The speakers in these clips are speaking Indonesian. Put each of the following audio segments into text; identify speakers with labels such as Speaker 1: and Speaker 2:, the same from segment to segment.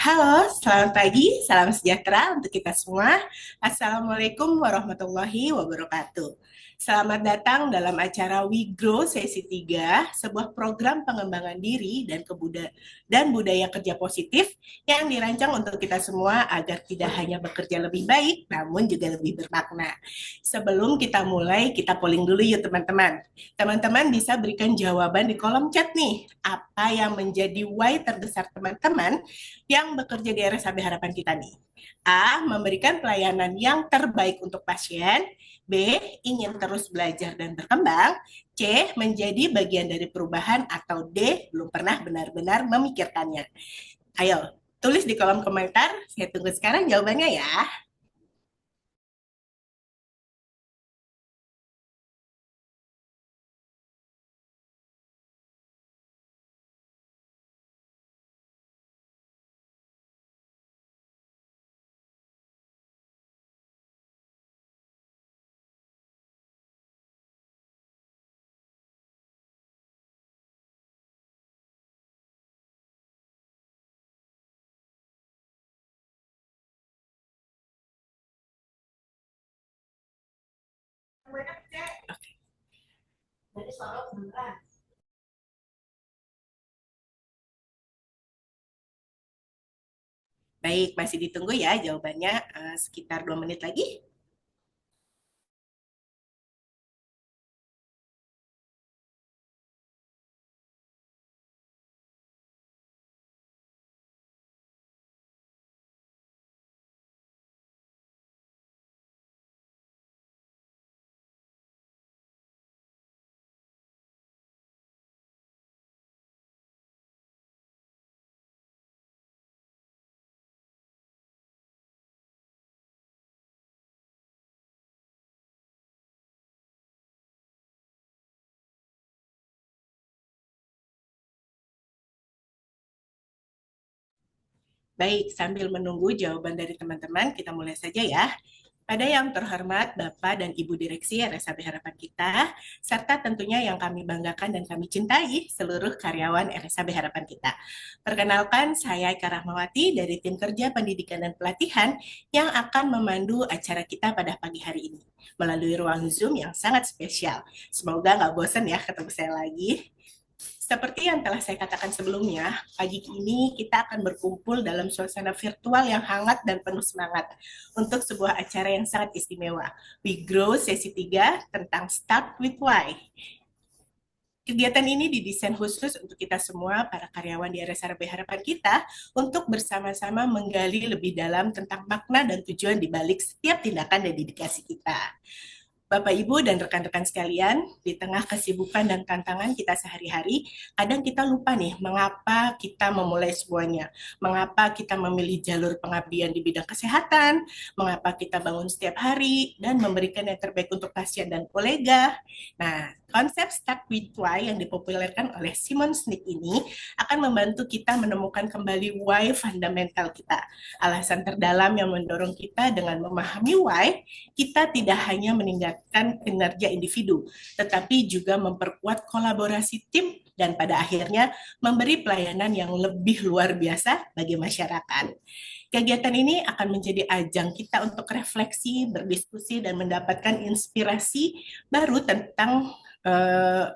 Speaker 1: Halo, selamat pagi, salam sejahtera untuk kita semua. Assalamualaikum warahmatullahi wabarakatuh. Selamat datang dalam acara We Grow sesi 3, sebuah program pengembangan diri dan budaya kerja positif yang dirancang untuk kita semua agar tidak hanya bekerja lebih baik, namun juga lebih bermakna. Sebelum kita mulai, kita polling dulu yuk teman-teman. Teman-teman bisa berikan jawaban di kolom chat nih. Apa yang menjadi why terbesar teman-teman yang bekerja di RSAB Harapan kita nih? A. Memberikan pelayanan yang terbaik untuk pasien. B. Ingin terus belajar dan berkembang. C. Menjadi bagian dari perubahan. Atau D. Belum pernah benar-benar memikirkannya. Ayo, tulis di kolom komentar. Saya tunggu sekarang jawabannya ya. Baik, masih ditunggu ya jawabannya sekitar 2 menit lagi. Baik, sambil menunggu jawaban dari teman-teman, kita mulai saja ya. Pada yang terhormat Bapak dan Ibu Direksi RSAB Harapan Kita, serta tentunya yang kami banggakan dan kami cintai, seluruh karyawan RSAB Harapan Kita. Perkenalkan, saya Eka Rahmawati dari tim kerja pendidikan dan pelatihan yang akan memandu acara kita pada pagi hari ini melalui ruang Zoom yang sangat spesial. Semoga nggak bosan ya ketemu saya lagi. Seperti yang telah saya katakan sebelumnya, pagi ini kita akan berkumpul dalam suasana virtual yang hangat dan penuh semangat untuk sebuah acara yang sangat istimewa. We Grow sesi 3 tentang Start with Why. Kegiatan ini didesain khusus untuk kita semua, para karyawan di RSRB Harapan kita, untuk bersama-sama menggali lebih dalam tentang makna dan tujuan di balik setiap tindakan dan dedikasi kita. Bapak, Ibu, dan rekan-rekan sekalian, di tengah kesibukan dan tantangan kita sehari-hari, kadang kita lupa nih, mengapa kita memulai semuanya, mengapa kita memilih jalur pengabdian di bidang kesehatan, mengapa kita bangun setiap hari, dan memberikan yang terbaik untuk pasien dan kolega. Nah, konsep Start with Why yang dipopulerkan oleh Simon Sinek ini akan membantu kita menemukan kembali why fundamental kita, alasan terdalam yang mendorong kita. Dengan memahami why, kita tidak hanya meningkatkan kinerja individu, tetapi juga memperkuat kolaborasi tim dan pada akhirnya memberi pelayanan yang lebih luar biasa bagi masyarakat. Kegiatan ini akan menjadi ajang kita untuk refleksi, berdiskusi, dan mendapatkan inspirasi baru tentang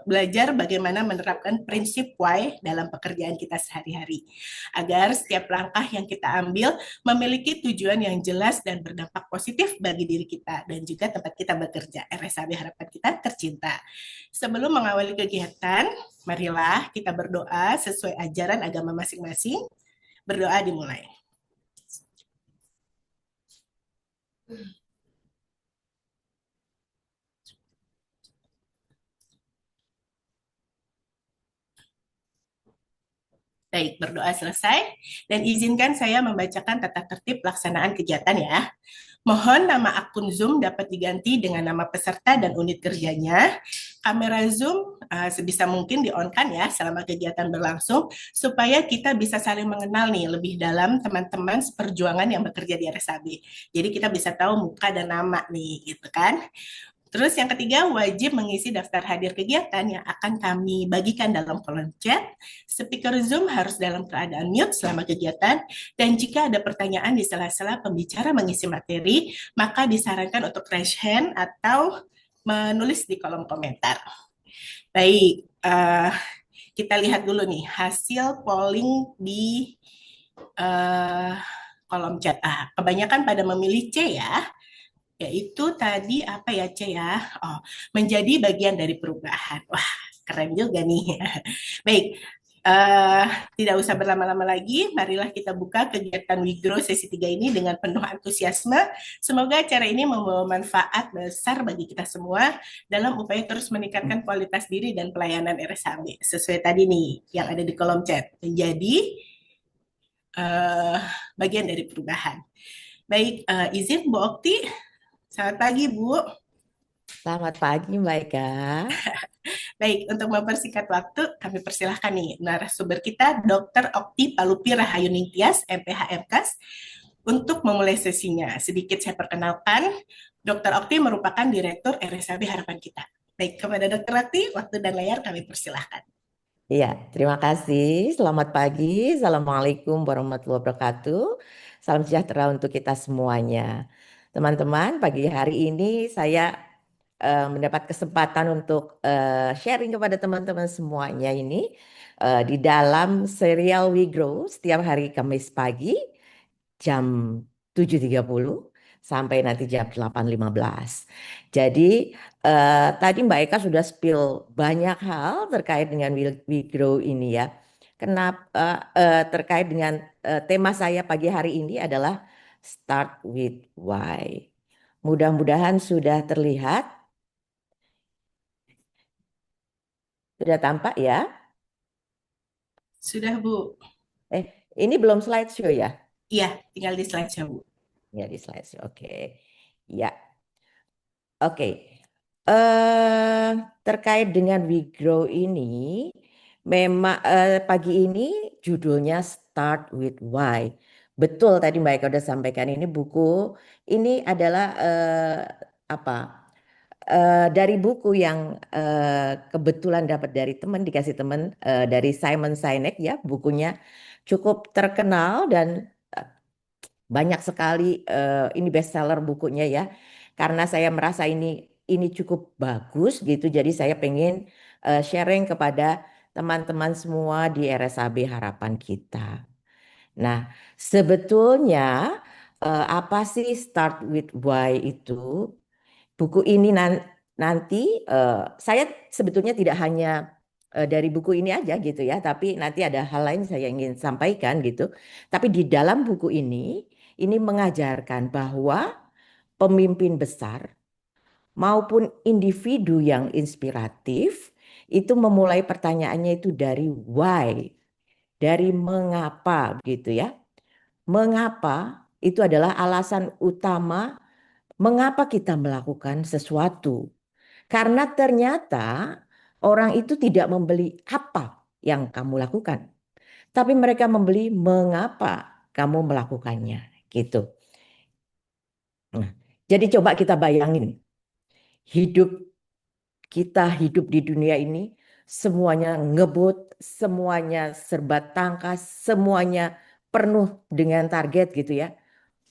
Speaker 1: belajar bagaimana menerapkan prinsip why dalam pekerjaan kita sehari-hari, agar setiap langkah yang kita ambil memiliki tujuan yang jelas dan berdampak positif bagi diri kita dan juga tempat kita bekerja. RSAB Harapan Kita tercinta. Sebelum mengawali kegiatan, marilah kita berdoa sesuai ajaran agama masing-masing. Berdoa dimulai. Baik, berdoa selesai dan izinkan saya membacakan tata tertib pelaksanaan kegiatan ya. Mohon nama akun Zoom dapat diganti dengan nama peserta dan unit kerjanya. Kamera Zoom sebisa mungkin di-on-kan ya selama kegiatan berlangsung supaya kita bisa saling mengenal nih lebih dalam teman-teman seperjuangan yang bekerja di RSAB. Jadi kita bisa tahu muka dan nama nih gitu kan. Terus yang ketiga, wajib mengisi daftar hadir kegiatan yang akan kami bagikan dalam kolom chat. Speaker Zoom harus dalam keadaan mute selama kegiatan, dan jika ada pertanyaan di sela-sela pembicara mengisi materi, maka disarankan untuk raise hand atau menulis di kolom komentar. Baik, kita lihat dulu nih hasil polling di eh, kolom chat. Kebanyakan pada memilih C ya, yaitu tadi apa ya C ya? Oh, menjadi bagian dari perubahan. Wah, keren juga nih. Baik, eh, tidak usah berlama-lama lagi, marilah kita buka kegiatan WeGrow sesi 3 ini dengan penuh antusiasme. Semoga acara ini membawa manfaat besar bagi kita semua dalam upaya terus meningkatkan kualitas diri dan pelayanan RSHB. Sesuai tadi nih yang ada di kolom chat, menjadi eh, bagian dari perubahan. Baik, izin Bu Okti. Selamat pagi, Bu.
Speaker 2: Selamat pagi, Mbak Eka.
Speaker 1: Baik, untuk mempersingkat waktu, kami persilahkan nih narasumber kita, Dr. Okti Palupi Rahayu Ningtyas, MPH MKes, untuk memulai sesinya. Sedikit saya perkenalkan, Dr. Okti merupakan Direktur RSAB Harapan Kita. Baik, kepada Dr. Okti, waktu dan layar kami persilahkan.
Speaker 2: Iya, terima kasih. Selamat pagi. Assalamualaikum warahmatullahi wabarakatuh. Salam sejahtera untuk kita semuanya. Teman-teman, pagi hari ini saya mendapat kesempatan untuk sharing kepada teman-teman semuanya ini di dalam serial We Grow setiap hari Kamis pagi jam 7.30 sampai nanti jam 8.15. Jadi tadi Mbak Eka sudah spill banyak hal terkait dengan We Grow ini ya. Kenapa terkait dengan tema saya pagi hari ini adalah Start with Why. Mudah-mudahan sudah terlihat, sudah tampak ya.
Speaker 1: Sudah, Bu.
Speaker 2: Ini belum slideshow ya?
Speaker 1: Iya, tinggal di slide-nya, Bu.
Speaker 2: Ya di slideshow. Oke. Ya. Oke, eh terkait dengan We Grow ini, memang pagi ini judulnya Start with Why. Betul tadi Mbak Eka udah sampaikan ini buku ini adalah apa? Dari buku yang kebetulan dapat dari teman dikasih teman dari Simon Sinek ya, bukunya cukup terkenal dan banyak sekali ini bestseller bukunya ya. Karena saya merasa ini cukup bagus gitu. Jadi saya pengen sharing kepada teman-teman semua di RSAB Harapan Kita. Nah, sebetulnya apa sih Start with Why itu? Buku ini nanti saya sebetulnya tidak hanya dari buku ini aja gitu ya, tapi nanti ada hal lain saya ingin sampaikan gitu. Tapi di dalam buku ini mengajarkan bahwa pemimpin besar maupun individu yang inspiratif itu memulai pertanyaannya itu dari why, dari mengapa gitu ya. Mengapa itu adalah alasan utama mengapa kita melakukan sesuatu. Karena ternyata orang itu tidak membeli apa yang kamu lakukan, tapi mereka membeli mengapa kamu melakukannya, gitu. Nah, jadi coba kita bayangin, hidup kita hidup di dunia ini semuanya ngebut, semuanya serba tangkas, semuanya penuh dengan target gitu ya.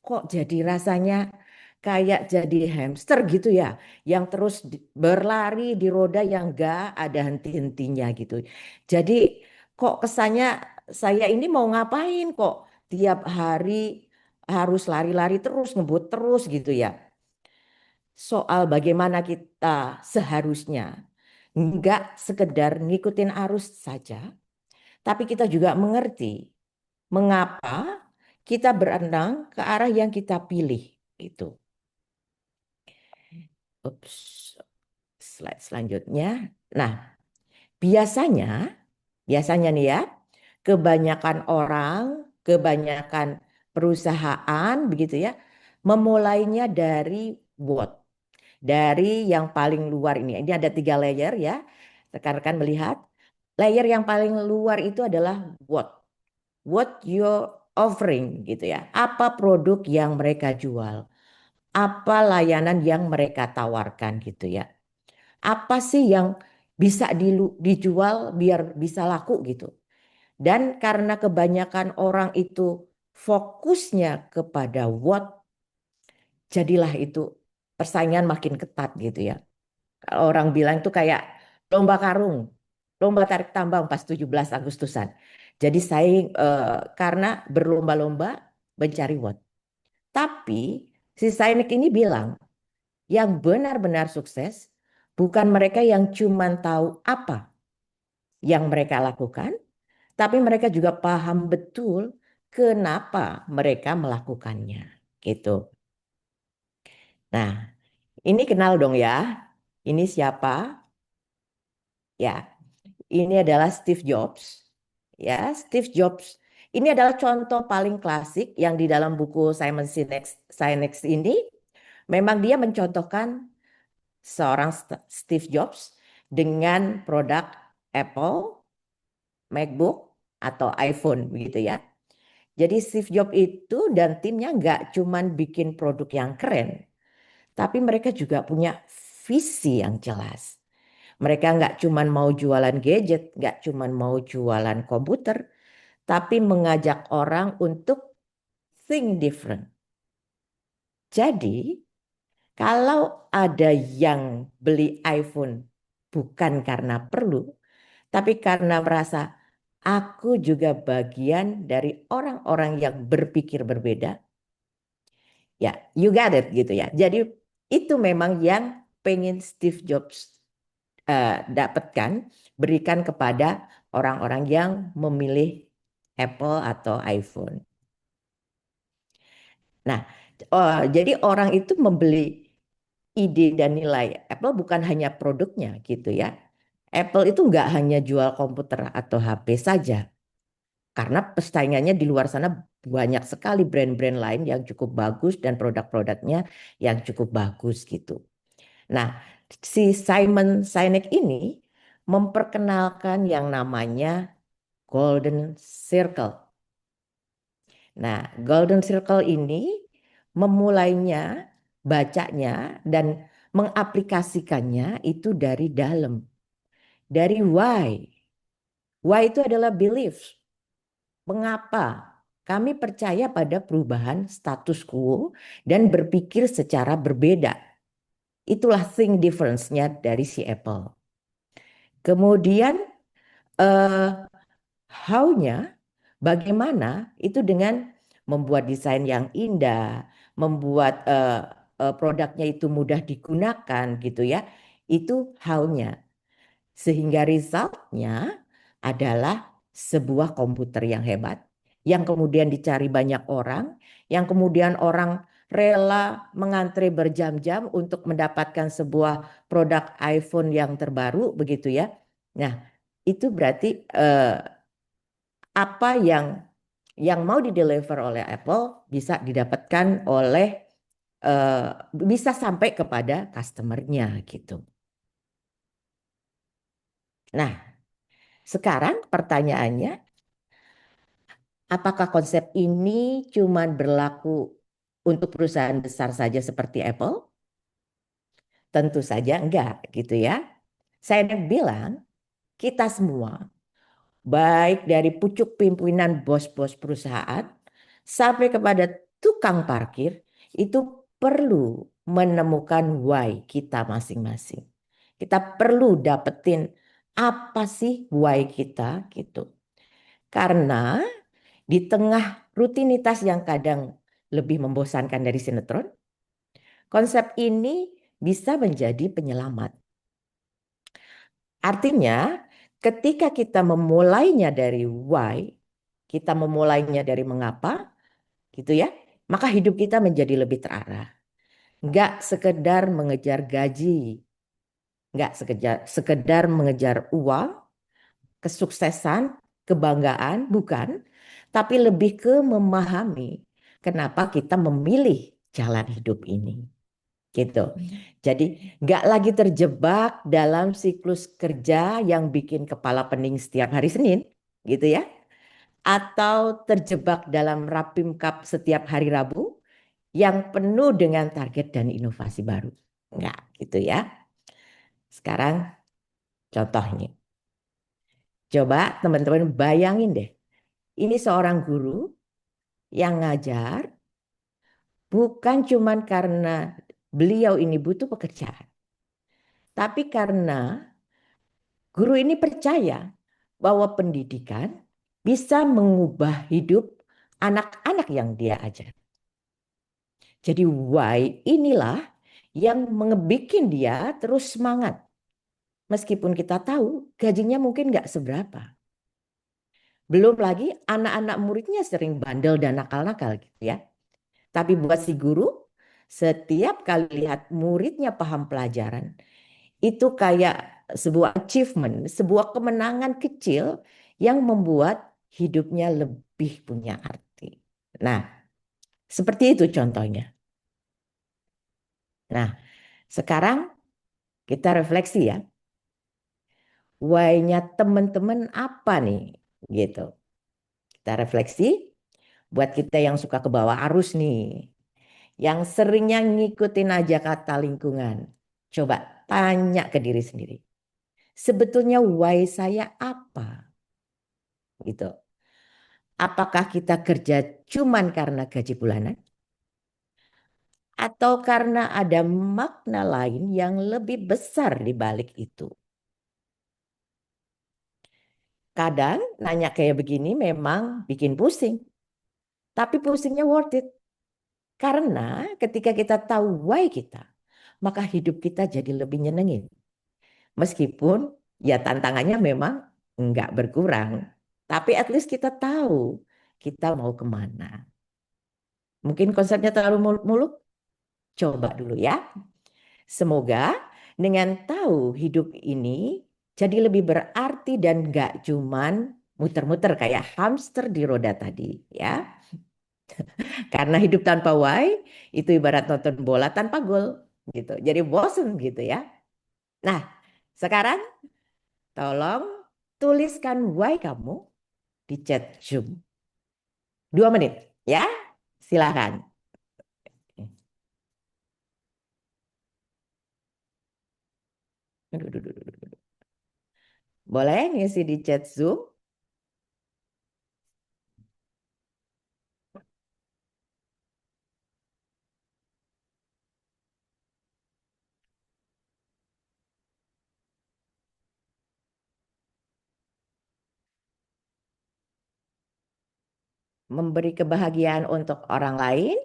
Speaker 2: Kok jadi rasanya kayak jadi hamster gitu ya, yang terus berlari di roda yang gak ada henti-hentinya gitu. Jadi kok kesannya saya ini mau ngapain kok tiap hari harus lari-lari terus, ngebut terus gitu ya. Soal bagaimana kita seharusnya nggak sekedar ngikutin arus saja, tapi kita juga mengerti mengapa kita berenang ke arah yang kita pilih itu. Ups, slide selanjutnya. Nah, biasanya, biasanya nih ya, kebanyakan orang, kebanyakan perusahaan begitu ya, memulainya dari what, dari yang paling luar ini. Ini ada 3 layer ya, rekan-rekan melihat. Layer yang paling luar itu adalah what you're offering gitu ya. Apa produk yang mereka jual? apa layanan yang mereka tawarkan gitu ya. Apa sih yang bisa dijual biar bisa laku gitu. Dan karena kebanyakan orang itu fokusnya kepada what, jadilah itu persaingan makin ketat gitu ya. Kalau orang bilang itu kayak lomba karung, lomba tarik tambang pas 17 Agustusan. Jadi karena berlomba-lomba mencari what. Tapi si Sainik ini bilang yang benar-benar sukses bukan mereka yang cuma tahu apa yang mereka lakukan, tapi mereka juga paham betul kenapa mereka melakukannya. Gitu. Nah, ini kenal dong ya. Ini siapa? Ya, ini adalah Steve Jobs. Ya, Steve Jobs. Ini adalah contoh paling klasik yang di dalam buku Simon Sinek ini memang dia mencontohkan seorang Steve Jobs dengan produk Apple, MacBook, atau iPhone begitu ya. Jadi Steve Jobs itu dan timnya nggak cuman bikin produk yang keren, tapi mereka juga punya visi yang jelas. Mereka nggak cuman mau jualan gadget, nggak cuman mau jualan komputer, tapi mengajak orang untuk think different. Jadi kalau ada yang beli iPhone bukan karena perlu, tapi karena merasa aku juga bagian dari orang-orang yang berpikir berbeda, ya you got it gitu ya. Jadi itu memang yang pengen Steve Jobs dapatkan, berikan kepada orang-orang yang memilih Apple atau iPhone. Nah, jadi orang itu membeli ide dan nilai Apple bukan hanya produknya gitu ya. Apple itu nggak hanya jual komputer atau HP saja, karena persaingannya di luar sana banyak sekali brand-brand lain yang cukup bagus dan produk-produknya yang cukup bagus gitu. Nah, si Simon Sinek ini memperkenalkan yang namanya Golden Circle. Nah, Golden Circle ini memulainya, bacanya, dan mengaplikasikannya itu dari dalam. Dari why. Why itu adalah belief. Mengapa? Kami percaya pada perubahan status quo dan berpikir secara berbeda. Itulah think difference-nya dari si Apple. Kemudian eh, how-nya bagaimana itu dengan membuat desain yang indah, membuat produknya itu mudah digunakan gitu ya. Itu how-nya. Sehingga resultnya adalah sebuah komputer yang hebat, yang kemudian dicari banyak orang, yang kemudian orang rela mengantre berjam-jam untuk mendapatkan sebuah produk iPhone yang terbaru begitu ya. Nah, itu berarti apa yang mau dideliver oleh Apple bisa didapatkan oleh eh, bisa sampai kepada customernya gitu. Nah, sekarang pertanyaannya, apakah konsep ini cuma berlaku untuk perusahaan besar saja seperti Apple? Tentu saja enggak gitu ya. Saya bilang kita semua, baik dari pucuk pimpinan bos-bos perusahaan sampai kepada tukang parkir, itu perlu menemukan why kita masing-masing. Kita perlu dapetin apa sih why kita gitu. Karena di tengah rutinitas yang kadang lebih membosankan dari sinetron, konsep ini bisa menjadi penyelamat. Artinya, ketika kita memulainya dari why, kita memulainya dari mengapa, gitu ya, maka hidup kita menjadi lebih terarah. Nggak sekedar mengejar gaji, nggak sekedar mengejar uang, kesuksesan, kebanggaan, bukan, tapi lebih ke memahami kenapa kita memilih jalan hidup ini. Gitu. Jadi nggak lagi terjebak dalam siklus kerja yang bikin kepala pening setiap hari Senin, gitu ya. Atau terjebak dalam Rapim Cup setiap hari Rabu yang penuh dengan target dan inovasi baru. Enggak gitu ya. Sekarang contohnya. Coba teman-teman bayangin deh. Ini seorang guru yang ngajar bukan cuman karena beliau ini butuh pekerjaan, tapi karena guru ini percaya bahwa pendidikan bisa mengubah hidup anak-anak yang dia ajar. Jadi why inilah yang mengebikin dia terus semangat. Meskipun kita tahu gajinya mungkin nggak seberapa. Belum lagi anak-anak muridnya sering bandel dan nakal-nakal gitu ya. Tapi buat si guru, setiap kali lihat muridnya paham pelajaran, itu kayak sebuah achievement, sebuah kemenangan kecil yang membuat hidupnya lebih punya arti. Nah, seperti itu contohnya. Nah, sekarang kita refleksi ya. Why-nya teman-teman apa nih? Gitu. Kita refleksi buat kita yang suka ke bawah arus nih. Yang seringnya ngikutin aja kata lingkungan. Coba tanya ke diri sendiri. Sebetulnya why saya apa? Gitu. Apakah kita kerja cuman karena gaji bulanan? Atau karena ada makna lain yang lebih besar di balik itu? Kadang nanya kayak begini memang bikin pusing. Tapi pusingnya worth it. Karena ketika kita tahu why kita, maka hidup kita jadi lebih nyenengin. Meskipun ya tantangannya memang nggak berkurang. Tapi at least kita tahu kita mau kemana. Mungkin konsepnya terlalu muluk-muluk. Coba dulu ya. Semoga dengan tahu hidup ini jadi lebih berarti dan nggak cuman muter-muter kayak hamster di roda tadi ya. Karena hidup tanpa why itu ibarat nonton bola tanpa gol gitu. Jadi bosen gitu ya. Nah, sekarang tolong tuliskan why kamu di chat Zoom. 2 menit ya. Silakan. Boleh ngisi di chat Zoom. Memberi kebahagiaan untuk orang lain,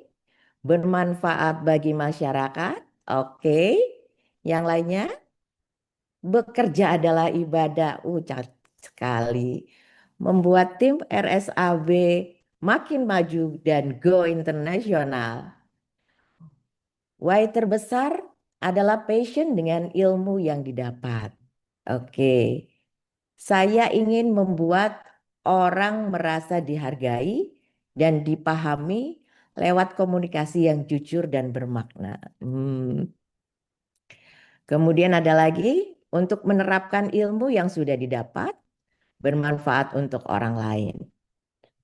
Speaker 2: bermanfaat bagi masyarakat. Oke. Yang lainnya, bekerja adalah ibadah. Catat sekali. Membuat tim RSAB makin maju dan go internasional. Why terbesar adalah passion dengan ilmu yang didapat. Oke. Saya ingin membuat orang merasa dihargai dan dipahami lewat komunikasi yang jujur dan bermakna. Kemudian ada lagi untuk menerapkan ilmu yang sudah didapat, bermanfaat untuk orang lain,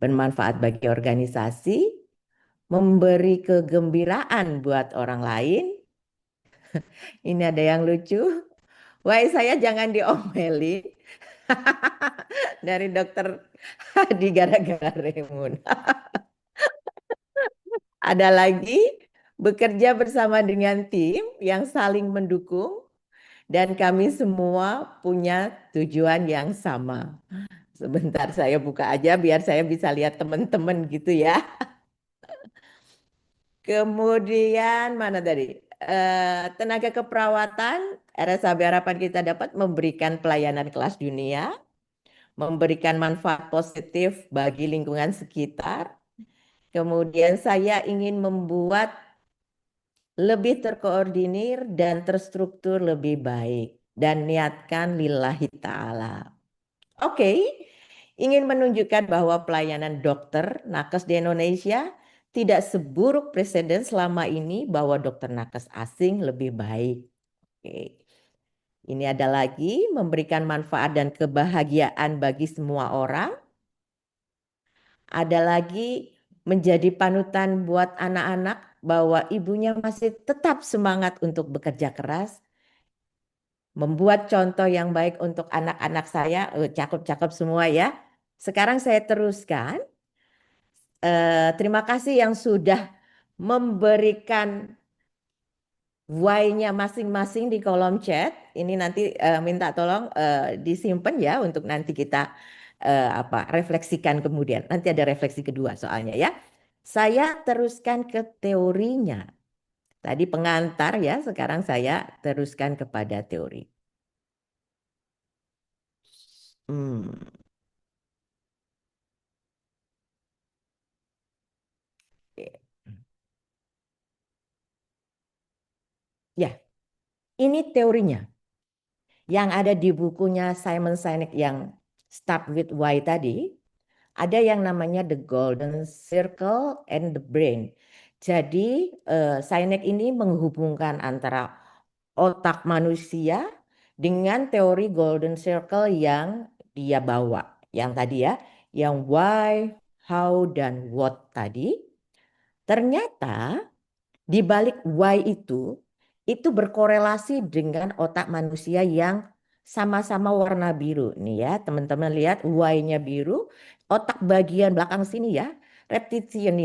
Speaker 2: bermanfaat bagi organisasi, memberi kegembiraan buat orang lain. Ini ada yang lucu. Wah, saya jangan diomelin dari dokter di gara-gara Remun. Ada lagi bekerja bersama dengan tim yang saling mendukung dan kami semua punya tujuan yang sama. Sebentar saya buka aja biar saya bisa lihat teman-teman gitu ya. Kemudian mana tadi? Tenaga keperawatan RSAB harapan kita dapat memberikan pelayanan kelas dunia, memberikan manfaat positif bagi lingkungan sekitar. Kemudian saya ingin membuat lebih terkoordinir dan terstruktur lebih baik dan niatkan lillahi ta'ala. Oke, ingin menunjukkan bahwa pelayanan dokter nakes di Indonesia tidak seburuk presiden selama ini bahwa dokter nakes asing lebih baik. Oke. Ini ada lagi memberikan manfaat dan kebahagiaan bagi semua orang. Ada lagi menjadi panutan buat anak-anak bahwa ibunya masih tetap semangat untuk bekerja keras, membuat contoh yang baik untuk anak-anak saya. Cakep-cakep semua ya. Sekarang saya teruskan. Terima kasih yang sudah memberikan why-nya masing-masing di kolom chat. Ini nanti minta tolong disimpan ya untuk nanti kita refleksikan kemudian. Nanti ada refleksi kedua soalnya ya. Saya teruskan ke teorinya. Tadi pengantar ya, sekarang saya teruskan kepada teori. Hmm. Ya, ini teorinya yang ada di bukunya Simon Sinek yang Start with Why tadi. Ada yang namanya the golden circle and the brain. Jadi Sinek ini menghubungkan antara otak manusia dengan teori golden circle yang dia bawa. Yang tadi ya, yang why, how, dan what tadi. Ternyata di balik why itu berkorelasi dengan otak manusia yang sama-sama warna biru. Nih ya, teman-teman lihat why-nya biru, otak bagian belakang sini ya, reptilian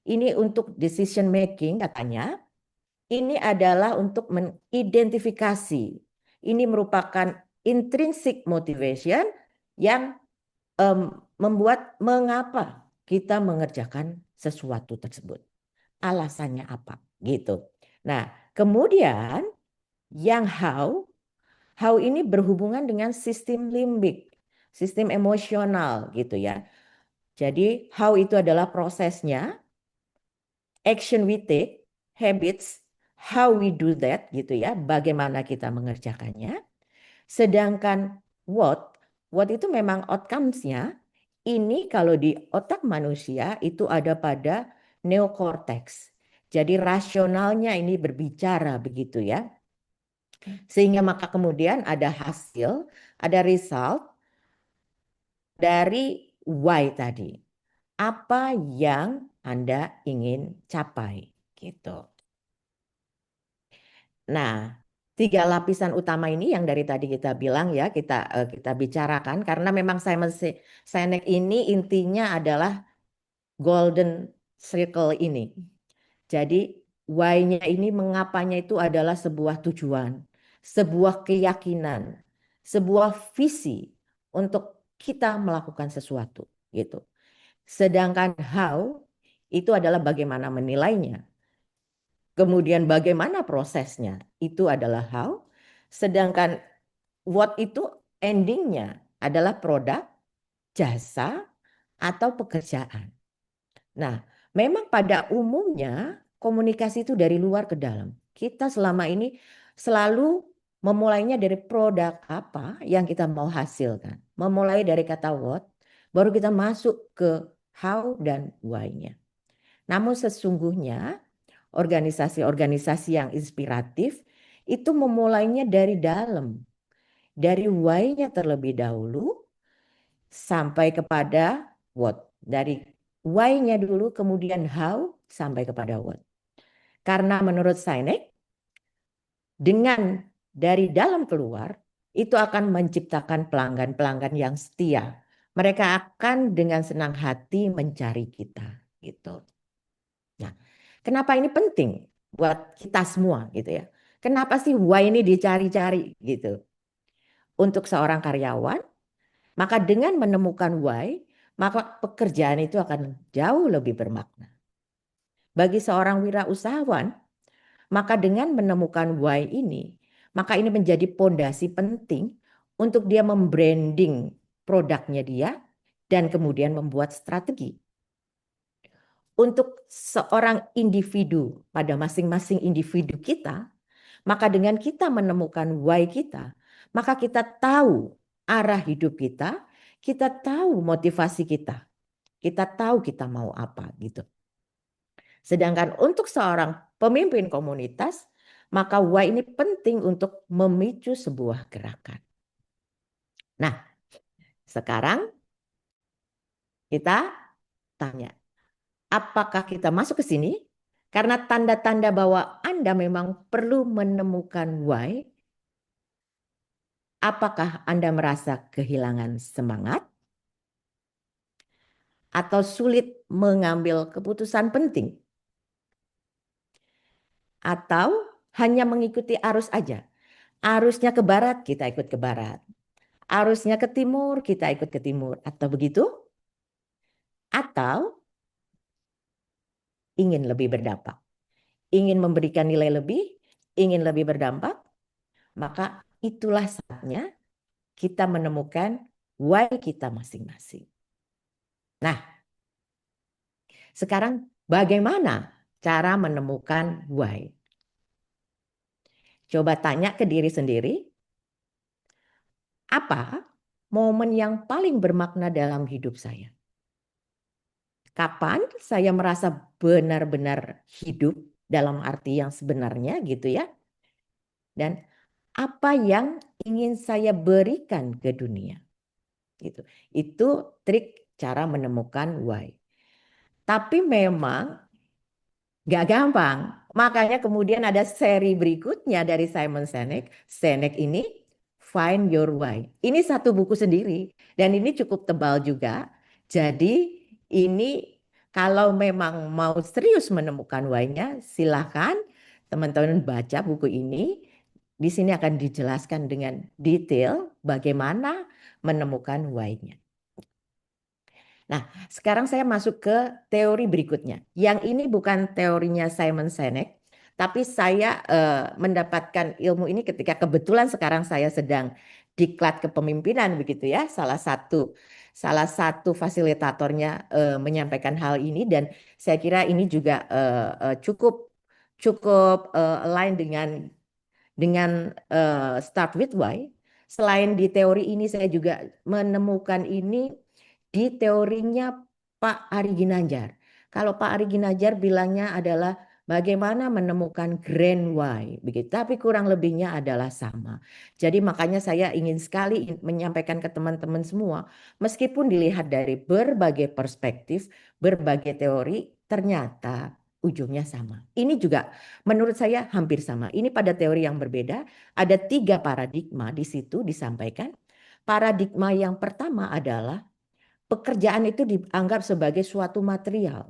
Speaker 2: ini untuk decision making katanya. Ini adalah untuk mengidentifikasi. Ini merupakan intrinsic motivation yang membuat mengapa kita mengerjakan sesuatu tersebut. Alasannya apa gitu. Nah, kemudian yang how ini berhubungan dengan sistem limbik, sistem emosional gitu ya. Jadi how itu adalah prosesnya, action we take, habits, how we do that gitu ya, bagaimana kita mengerjakannya. Sedangkan what itu memang outcomes-nya. Ini kalau di otak manusia itu ada pada neokortex. Jadi rasionalnya ini berbicara begitu ya. Sehingga maka kemudian ada hasil, ada result dari why tadi. Apa yang Anda ingin capai gitu. Nah, tiga lapisan utama ini yang dari tadi kita bilang ya, kita bicarakan karena memang Simon Sinek ini intinya adalah golden circle ini. Jadi why-nya ini mengapanya itu adalah sebuah tujuan, sebuah keyakinan, sebuah visi untuk kita melakukan sesuatu gitu. Sedangkan how itu adalah bagaimana menilainya. Kemudian bagaimana prosesnya itu adalah how. Sedangkan what itu endingnya adalah produk, jasa, atau pekerjaan. Nah, memang pada umumnya komunikasi itu dari luar ke dalam. Kita selama ini selalu memulainya dari produk apa yang kita mau hasilkan. Memulai dari kata what, baru kita masuk ke how dan why-nya. Namun sesungguhnya organisasi-organisasi yang inspiratif itu memulainya dari dalam. Dari why-nya terlebih dahulu sampai kepada what. Dari why-nya dulu kemudian how sampai kepada what. Karena menurut Sinek dengan dari dalam keluar itu akan menciptakan pelanggan-pelanggan yang setia. Mereka akan dengan senang hati mencari kita gitu. Nah, kenapa ini penting buat kita semua gitu ya? Kenapa sih why ini dicari-cari gitu? Untuk seorang karyawan, maka dengan menemukan why, maka pekerjaan itu akan jauh lebih bermakna. Bagi seorang wirausahawan, maka dengan menemukan why ini, maka ini menjadi pondasi penting untuk dia membranding produknya dia dan kemudian membuat strategi. Untuk seorang individu, pada masing-masing individu kita, maka dengan kita menemukan why kita, maka kita tahu arah hidup kita tahu motivasi kita tahu kita mau apa gitu. Sedangkan untuk seorang pemimpin komunitas, maka why ini penting untuk memicu sebuah gerakan. Nah, sekarang kita tanya, Apakah kita masuk ke sini karena tanda-tanda bahwa Anda memang perlu menemukan why? Apakah Anda merasa kehilangan semangat atau sulit mengambil keputusan penting? Atau hanya mengikuti arus aja? Arusnya ke barat, kita ikut ke barat. Arusnya ke timur, kita ikut ke timur. Atau begitu? Atau ingin lebih berdampak? Ingin memberikan nilai lebih, ingin lebih berdampak, maka itulah saatnya kita menemukan why kita masing-masing. Nah, sekarang bagaimana cara menemukan why? Coba tanya ke diri sendiri, apa momen yang paling bermakna dalam hidup saya? Kapan saya merasa benar-benar hidup dalam arti yang sebenarnya gitu ya? Dan apa yang ingin saya berikan ke dunia? Gitu. Itu trik cara menemukan why. Tapi memang gak gampang. Makanya kemudian ada seri berikutnya dari Simon Sinek. Sinek ini Find Your Why. Ini satu buku sendiri dan ini cukup tebal juga. Jadi ini kalau memang mau serius menemukan why-nya, silahkan teman-teman baca buku ini. Di sini akan dijelaskan dengan detail bagaimana menemukan why-nya. Nah, sekarang saya masuk ke teori berikutnya. Yang ini bukan teorinya Simon Sinek, tapi saya mendapatkan ilmu ini ketika kebetulan sekarang saya sedang diklat kepemimpinan begitu ya. Salah satu fasilitatornya menyampaikan hal ini dan saya kira ini juga cukup cukup align dengan Start with Why. Selain di teori ini saya juga menemukan ini di teorinya Pak Ari Ginanjar. Kalau Pak Ari Ginanjar bilangnya adalah bagaimana menemukan grand why begitu, tapi kurang lebihnya adalah sama. Jadi makanya saya ingin sekali menyampaikan ke teman-teman semua, meskipun dilihat dari berbagai perspektif, berbagai teori, ternyata ujungnya sama. Ini juga menurut saya hampir sama. Ini pada teori yang berbeda, ada 3 paradigma di situ disampaikan. Paradigma yang pertama adalah pekerjaan itu dianggap sebagai suatu material,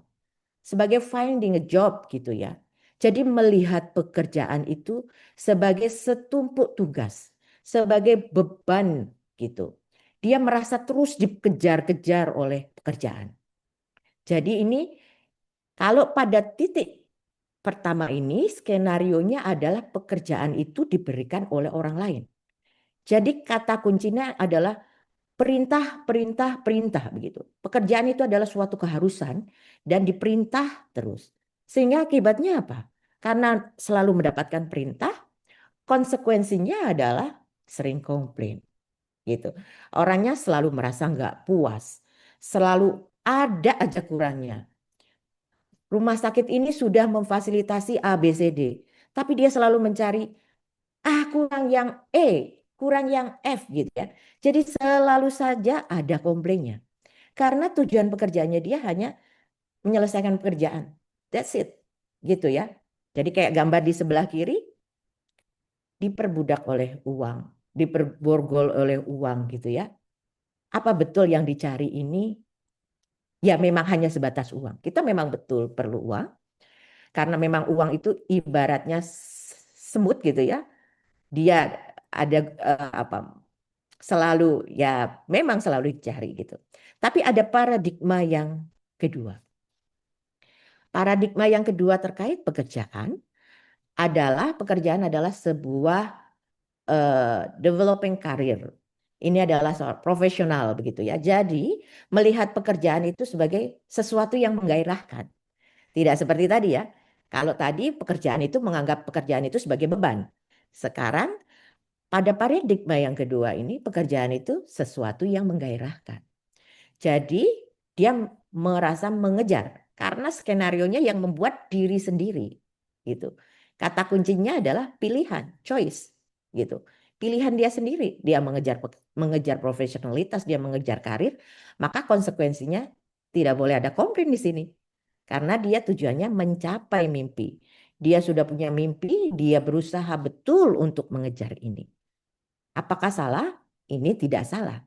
Speaker 2: sebagai finding a job gitu ya. Jadi melihat pekerjaan itu sebagai setumpuk tugas, sebagai beban gitu. Dia merasa terus dikejar-kejar oleh pekerjaan. Jadi ini kalau pada titik pertama ini skenarionya adalah pekerjaan itu diberikan oleh orang lain. Jadi kata kuncinya adalah perintah, perintah, perintah begitu. Pekerjaan itu adalah suatu keharusan dan diperintah terus. Sehingga akibatnya apa? Karena selalu mendapatkan perintah, konsekuensinya adalah sering komplain gitu. Orangnya selalu merasa nggak puas, selalu ada aja kurangnya. Rumah sakit ini sudah memfasilitasi A, B, C, D. Tapi dia selalu mencari, kurang yang E, kurang yang F gitu ya. Jadi selalu saja ada komplainnya. Karena tujuan pekerjaannya dia hanya menyelesaikan pekerjaan. That's it. Gitu ya. Jadi kayak gambar di sebelah kiri, diperbudak oleh uang, diperborgol oleh uang gitu ya. Apa betul yang dicari ini? Ya memang hanya sebatas uang. Kita memang betul perlu uang. Karena memang uang itu ibaratnya semut gitu ya. Dia ada selalu ya memang selalu dicari gitu. Tapi ada paradigma yang kedua. Paradigma yang kedua terkait pekerjaan adalah pekerjaan adalah sebuah developing career. Ini adalah soal profesional begitu ya. Jadi melihat pekerjaan itu sebagai sesuatu yang menggairahkan. Tidak seperti tadi ya. Kalau tadi pekerjaan itu menganggap pekerjaan itu sebagai beban. Sekarang pada paradigma yang kedua ini pekerjaan itu sesuatu yang menggairahkan. Jadi dia merasa mengejar karena skenarionya yang membuat diri sendiri gitu. Kata kuncinya adalah pilihan, choice gitu. Pilihan dia sendiri, dia mengejar profesionalitas, dia mengejar karir, maka konsekuensinya tidak boleh ada komplain di sini. Karena dia tujuannya mencapai mimpi. Dia sudah punya mimpi, dia berusaha betul untuk mengejar ini. Apakah salah? Ini tidak salah.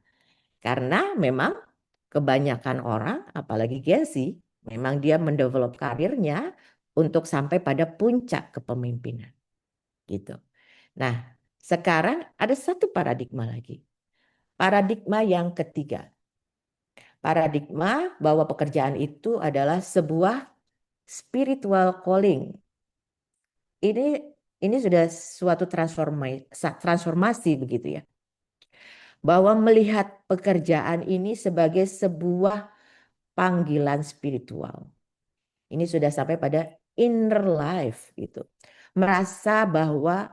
Speaker 2: Karena memang kebanyakan orang, apalagi Gen Z, memang dia mendevelop karirnya untuk sampai pada puncak kepemimpinan. Gitu. Nah, sekarang ada satu paradigma lagi. Paradigma yang ketiga. Paradigma bahwa pekerjaan itu adalah sebuah spiritual calling. Ini ini sudah suatu transformasi begitu ya. Bahwa melihat pekerjaan ini sebagai sebuah panggilan spiritual. Ini sudah sampai pada inner life gitu. Merasa bahwa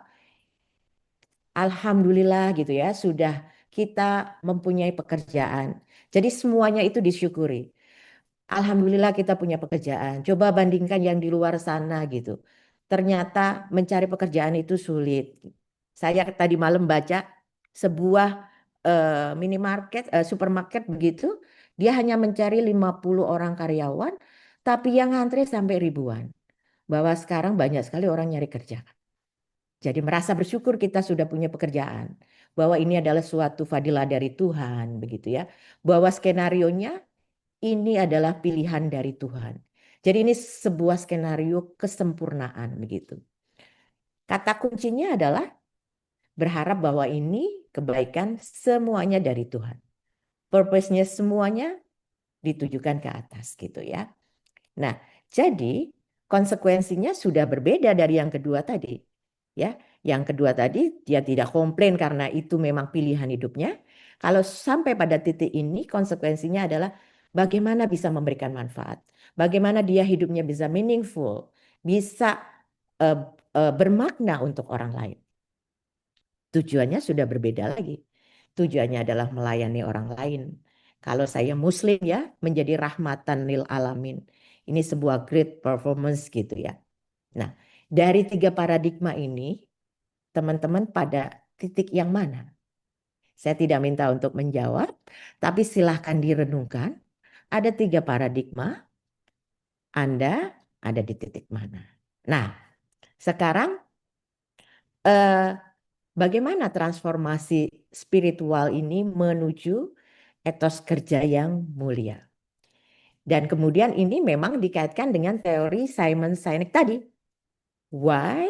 Speaker 2: alhamdulillah gitu ya, sudah kita mempunyai pekerjaan. Jadi semuanya itu disyukuri. Alhamdulillah kita punya pekerjaan. Coba bandingkan yang di luar sana gitu. Ternyata mencari pekerjaan itu sulit. Saya tadi malam baca sebuah minimarket, supermarket begitu. Dia hanya mencari 50 orang karyawan, tapi yang ngantri sampai ribuan. Bahwa sekarang banyak sekali orang nyari kerja. Jadi merasa bersyukur kita sudah punya pekerjaan. Bahwa ini adalah suatu fadilah dari Tuhan begitu ya. Bahwa skenarionya ini adalah pilihan dari Tuhan. Jadi ini sebuah skenario kesempurnaan begitu. Kata kuncinya adalah berharap bahwa ini kebaikan semuanya dari Tuhan. Purpose-nya semuanya ditujukan ke atas gitu ya. Nah, jadi konsekuensinya sudah berbeda dari yang kedua tadi. Ya, yang kedua tadi dia tidak komplain karena itu memang pilihan hidupnya. Kalau sampai pada titik ini konsekuensinya adalah bagaimana bisa memberikan manfaat. Bagaimana dia hidupnya bisa meaningful, bisa eh, bermakna untuk orang lain. Tujuannya sudah berbeda lagi. Tujuannya adalah melayani orang lain. Kalau saya Muslim ya, menjadi rahmatan lil alamin. Ini sebuah great performance gitu ya. Nah, dari tiga paradigma ini, teman-teman pada titik yang mana? Saya tidak minta untuk menjawab, tapi silahkan direnungkan. Ada tiga paradigma, Anda ada di titik mana? Nah, sekarang eh, bagaimana transformasi spiritual ini menuju etos kerja yang mulia? Dan kemudian ini memang dikaitkan dengan teori Simon Sinek tadi. Why?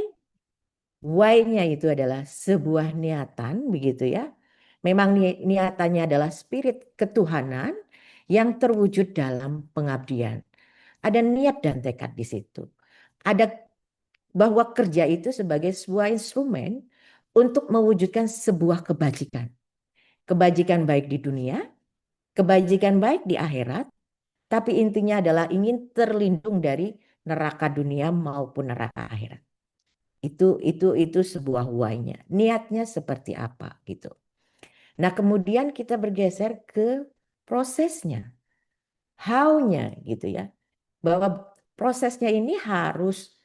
Speaker 2: Why-nya itu adalah sebuah niatan begitu ya. Memang niatannya adalah spirit ketuhanan yang terwujud dalam pengabdian. Ada niat dan tekad di situ. Ada bahwa kerja itu sebagai sebuah instrumen untuk mewujudkan sebuah kebajikan. Kebajikan baik di dunia, kebajikan baik di akhirat, tapi intinya adalah ingin terlindung dari neraka dunia maupun neraka akhirat. Itu sebuah why-nya. Niatnya seperti apa gitu. Nah, kemudian kita bergeser ke prosesnya. How-nya gitu ya. Bahwa prosesnya ini harus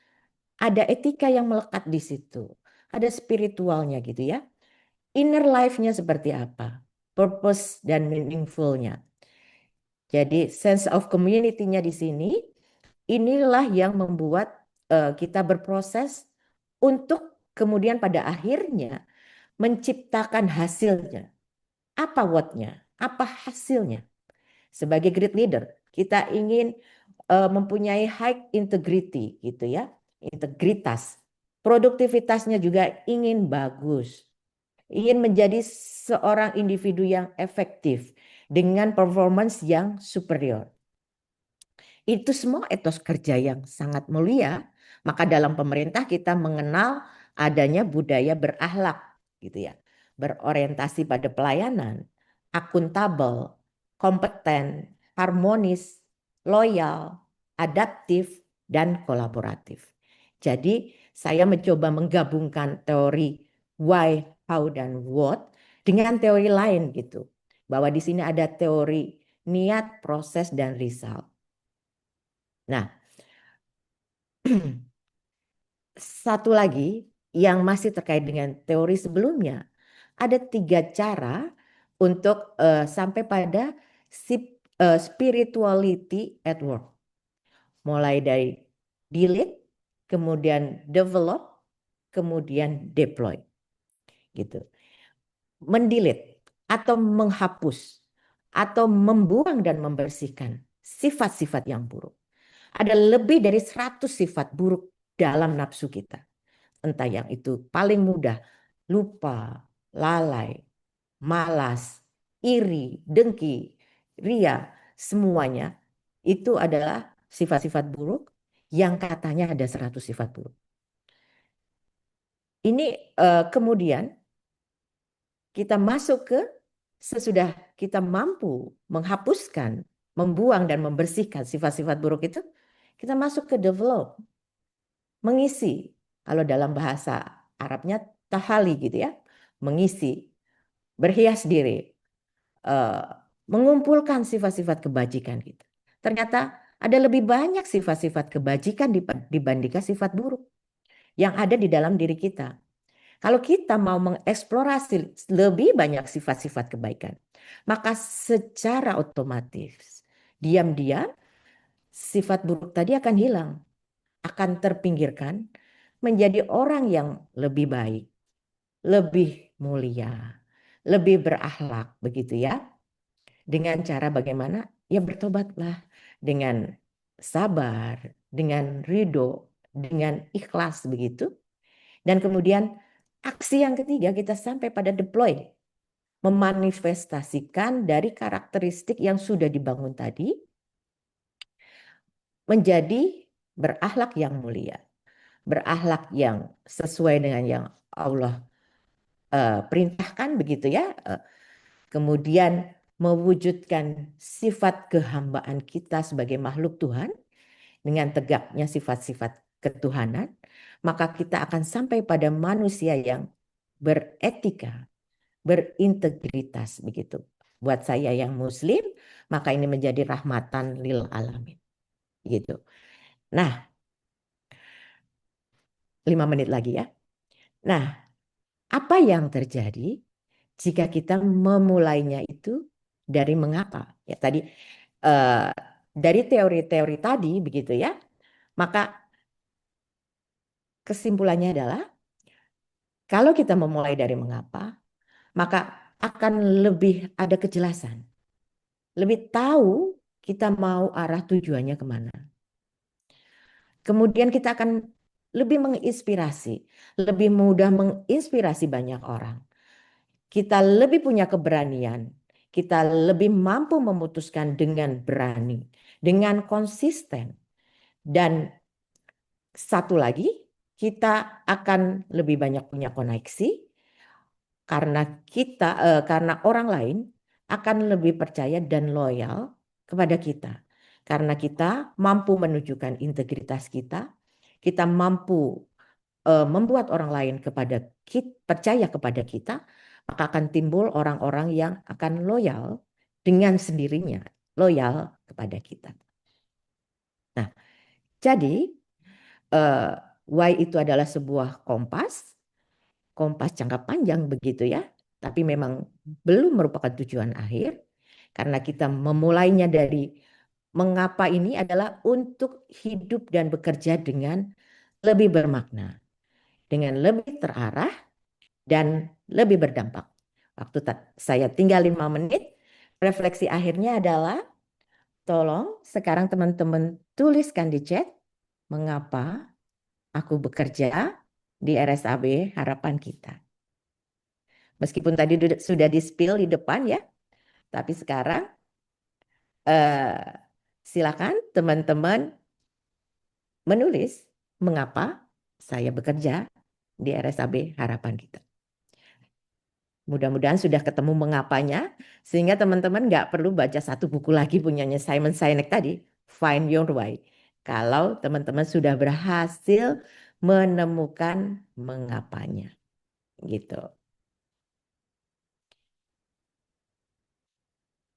Speaker 2: ada etika yang melekat di situ. Ada spiritualnya gitu ya. Inner life-nya seperti apa? Purpose dan meaningful-nya. Jadi sense of community-nya di sini inilah yang membuat kita berproses untuk kemudian pada akhirnya menciptakan hasilnya. Apa what-nya? Apa hasilnya? Sebagai great leader, kita ingin mempunyai high integrity gitu ya, integritas. Produktivitasnya juga ingin bagus. Ingin menjadi seorang individu yang efektif dengan performance yang superior. Itu semua etos kerja yang sangat mulia. Maka dalam pemerintah kita mengenal adanya budaya berakhlak gitu ya. Berorientasi pada pelayanan, akuntabel, kompeten, harmonis, loyal, adaptif, dan kolaboratif. Jadi saya mencoba menggabungkan teori why, how, dan what dengan teori lain gitu. Bahwa di sini ada teori niat, proses, dan result. Nah, satu lagi yang masih terkait dengan teori sebelumnya, ada tiga cara untuk sampai pada spirituality at work. mulai dari delete, kemudian develop, kemudian deploy gitu. Mendelete atau menghapus atau membuang dan membersihkan sifat-sifat yang buruk. Ada lebih dari 100 sifat buruk dalam nafsu kita. Entah yang itu paling mudah, lupa, lalai, malas, iri, dengki, ria, semuanya itu adalah sifat-sifat buruk yang katanya ada 100 sifat buruk. Ini kemudian kita masuk ke sesudah kita mampu menghapuskan, membuang dan membersihkan sifat-sifat buruk itu, kita masuk ke develop, mengisi. Kalau dalam bahasa Arabnya tahali gitu ya, mengisi, berhias diri, eh, mengumpulkan sifat-sifat kebajikan kita. Ternyata ada lebih banyak sifat-sifat kebajikan dibandingkan sifat buruk yang ada di dalam diri kita. Kalau kita mau mengeksplorasi lebih banyak sifat-sifat kebaikan, maka secara otomatis diam-diam sifat buruk tadi akan hilang, akan terpinggirkan menjadi orang yang lebih baik, lebih mulia, lebih berakhlak, begitu ya. Dengan cara bagaimana? Ya bertobatlah dengan sabar, dengan ridho, dengan ikhlas begitu. Dan kemudian aksi yang ketiga kita sampai pada deploy. Memanifestasikan dari karakteristik yang sudah dibangun tadi menjadi berakhlak yang mulia. Berakhlak yang sesuai dengan yang Allah perintahkan begitu ya. Kemudian mewujudkan sifat kehambaan kita sebagai makhluk Tuhan dengan tegaknya sifat-sifat ketuhanan, maka kita akan sampai pada manusia yang beretika, berintegritas begitu. Buat saya yang muslim, maka ini menjadi rahmatan lil alamin. Gitu. Nah, 5 menit lagi ya. Nah, apa yang terjadi jika kita memulainya itu dari mengapa? Ya tadi eh, dari teori-teori tadi begitu ya. Maka kesimpulannya adalah kalau kita memulai dari mengapa, maka akan lebih ada kejelasan. Lebih tahu kita mau arah tujuannya kemana. Kemudian kita akan lebih menginspirasi, lebih mudah menginspirasi banyak orang. Kita lebih punya keberanian, kita lebih mampu memutuskan dengan berani, dengan konsisten. Dan satu lagi, kita akan lebih banyak punya koneksi karena karena orang lain akan lebih percaya dan loyal kepada kita. Karena kita mampu menunjukkan integritas kita mampu membuat orang lain percaya kepada kita, maka akan timbul orang-orang yang akan loyal dengan sendirinya, loyal kepada kita. Nah, jadi eh, why itu adalah sebuah kompas jangka panjang begitu ya, tapi memang belum merupakan tujuan akhir karena kita memulainya dari mengapa ini adalah untuk hidup dan bekerja dengan lebih bermakna, dengan lebih terarah dan lebih berdampak. Waktu saya tinggal 5 menit, refleksi akhirnya adalah tolong sekarang teman-teman tuliskan di chat mengapa aku bekerja di RSAB Harapan Kita. Meskipun tadi sudah di-spill di depan ya, tapi sekarang eh, silakan teman-teman menulis mengapa saya bekerja di RSAB Harapan Kita. Mudah-mudahan sudah ketemu mengapanya, sehingga teman-teman nggak perlu baca satu buku lagi punyanya Simon Sinek tadi, Find Your Why. Kalau teman-teman sudah berhasil menemukan mengapanya, gitu.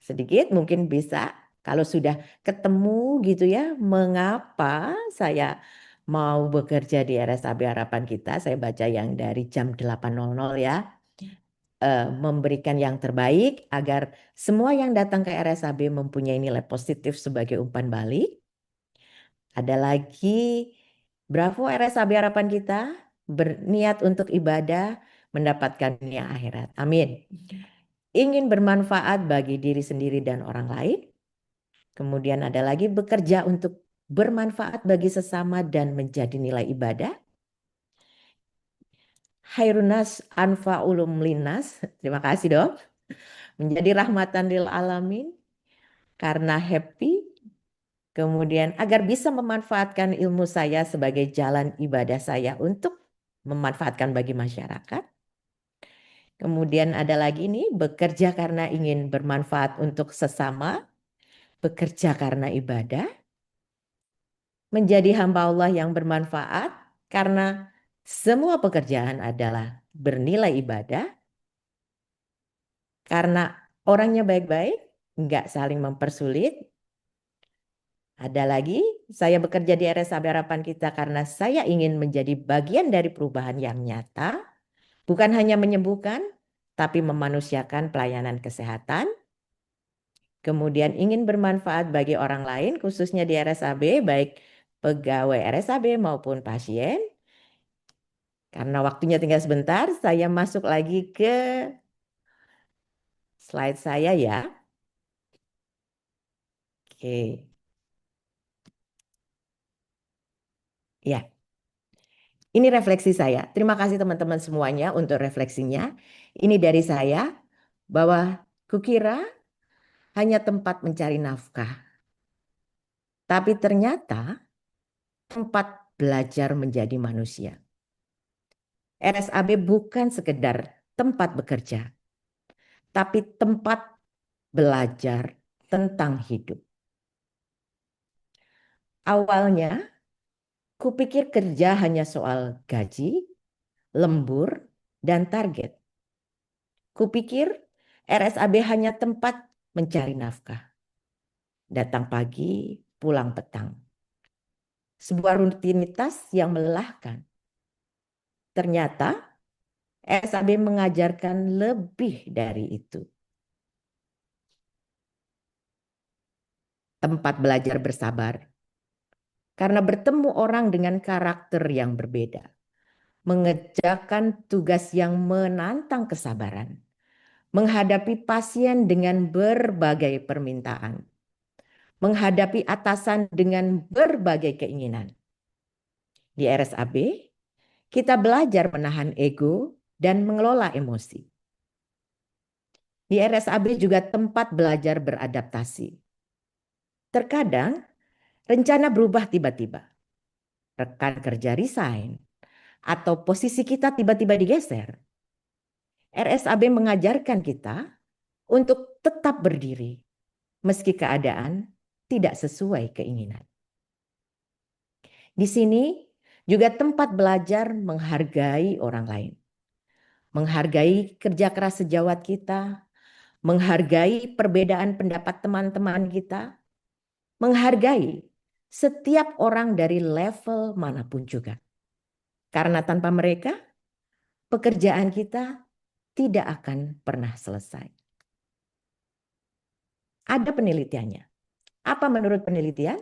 Speaker 2: Sedikit mungkin bisa, kalau sudah ketemu gitu ya, mengapa saya mau bekerja di RSAB Harapan Kita, saya baca yang dari jam 8.00 ya. Memberikan yang terbaik agar semua yang datang ke RSAB mempunyai nilai positif sebagai umpan balik. Ada lagi, Bravo RSAB harapan kita berniat untuk ibadah mendapatkan dunia akhirat. Amin. Ingin bermanfaat bagi diri sendiri dan orang lain. Kemudian ada lagi bekerja untuk bermanfaat bagi sesama dan menjadi nilai ibadah. Khairunas anfa'ulum linnas. Terima kasih dok. Menjadi rahmatan lil alamin karena happy. Kemudian agar bisa memanfaatkan ilmu saya sebagai jalan ibadah saya untuk memanfaatkan bagi masyarakat. Kemudian ada lagi nih, bekerja karena ingin bermanfaat untuk sesama, bekerja karena ibadah, menjadi hamba Allah yang bermanfaat karena semua pekerjaan adalah bernilai ibadah, karena orangnya baik-baik, nggak saling mempersulit. Ada lagi, saya bekerja di RSAB Harapan Kita karena saya ingin menjadi bagian dari perubahan yang nyata, bukan hanya menyembuhkan, tapi memanusiakan pelayanan kesehatan. Kemudian ingin bermanfaat bagi orang lain, khususnya di RSAB, baik pegawai RSAB maupun pasien. Karena waktunya tinggal sebentar, saya masuk lagi ke slide saya ya. Oke, ya. Ini refleksi saya. Terima kasih teman-teman semuanya untuk refleksinya. Ini dari saya bahwa kukira hanya tempat mencari nafkah. Tapi ternyata tempat belajar menjadi manusia. RSAB bukan sekedar tempat bekerja, tapi tempat belajar tentang hidup. Awalnya, kupikir kerja hanya soal gaji, lembur, dan target. Kupikir RSAB hanya tempat mencari nafkah. Datang pagi, pulang petang. Sebuah rutinitas yang melelahkan. Ternyata RSAB mengajarkan lebih dari itu. Tempat belajar bersabar. Karena bertemu orang dengan karakter yang berbeda. Mengerjakan tugas yang menantang kesabaran. Menghadapi pasien dengan berbagai permintaan. Menghadapi atasan dengan berbagai keinginan. Di RSAB, kita belajar menahan ego dan mengelola emosi. Di RSAB juga tempat belajar beradaptasi. Terkadang rencana berubah tiba-tiba. Rekan kerja resign atau posisi kita tiba-tiba digeser. RSAB mengajarkan kita untuk tetap berdiri meski keadaan tidak sesuai keinginan. Di sini juga tempat belajar menghargai orang lain. Menghargai kerja keras sejawat kita, menghargai perbedaan pendapat teman-teman kita, menghargai setiap orang dari level manapun juga. Karena tanpa mereka, pekerjaan kita tidak akan pernah selesai. Ada penelitiannya. Apa menurut penelitian?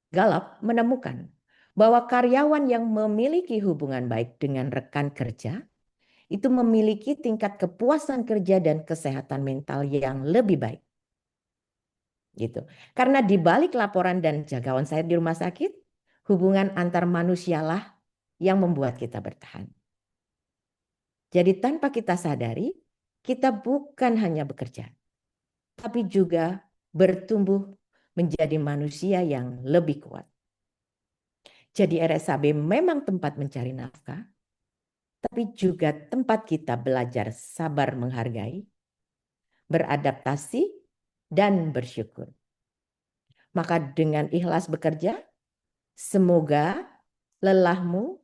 Speaker 2: Gallup menemukan bahwa karyawan yang memiliki hubungan baik dengan rekan kerja itu memiliki tingkat kepuasan kerja dan kesehatan mental yang lebih baik. Gitu. Karena di balik laporan dan jangkauan saya di rumah sakit, hubungan antar manusialah yang membuat kita bertahan. Jadi tanpa kita sadari, kita bukan hanya bekerja, tapi juga bertumbuh menjadi manusia yang lebih kuat. Jadi RSAB memang tempat mencari nafkah, tapi juga tempat kita belajar sabar menghargai, beradaptasi, dan bersyukur. Maka dengan ikhlas bekerja, semoga lelahmu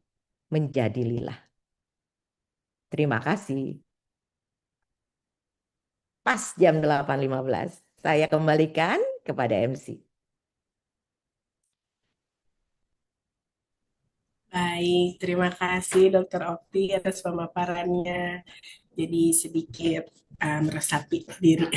Speaker 2: menjadi lilah. Terima kasih. Pas jam 8.15. Saya kembalikan kepada MC.
Speaker 1: Baik, terima kasih Dokter Okti atas pemaparannya. jadi sedikit meresapi diri.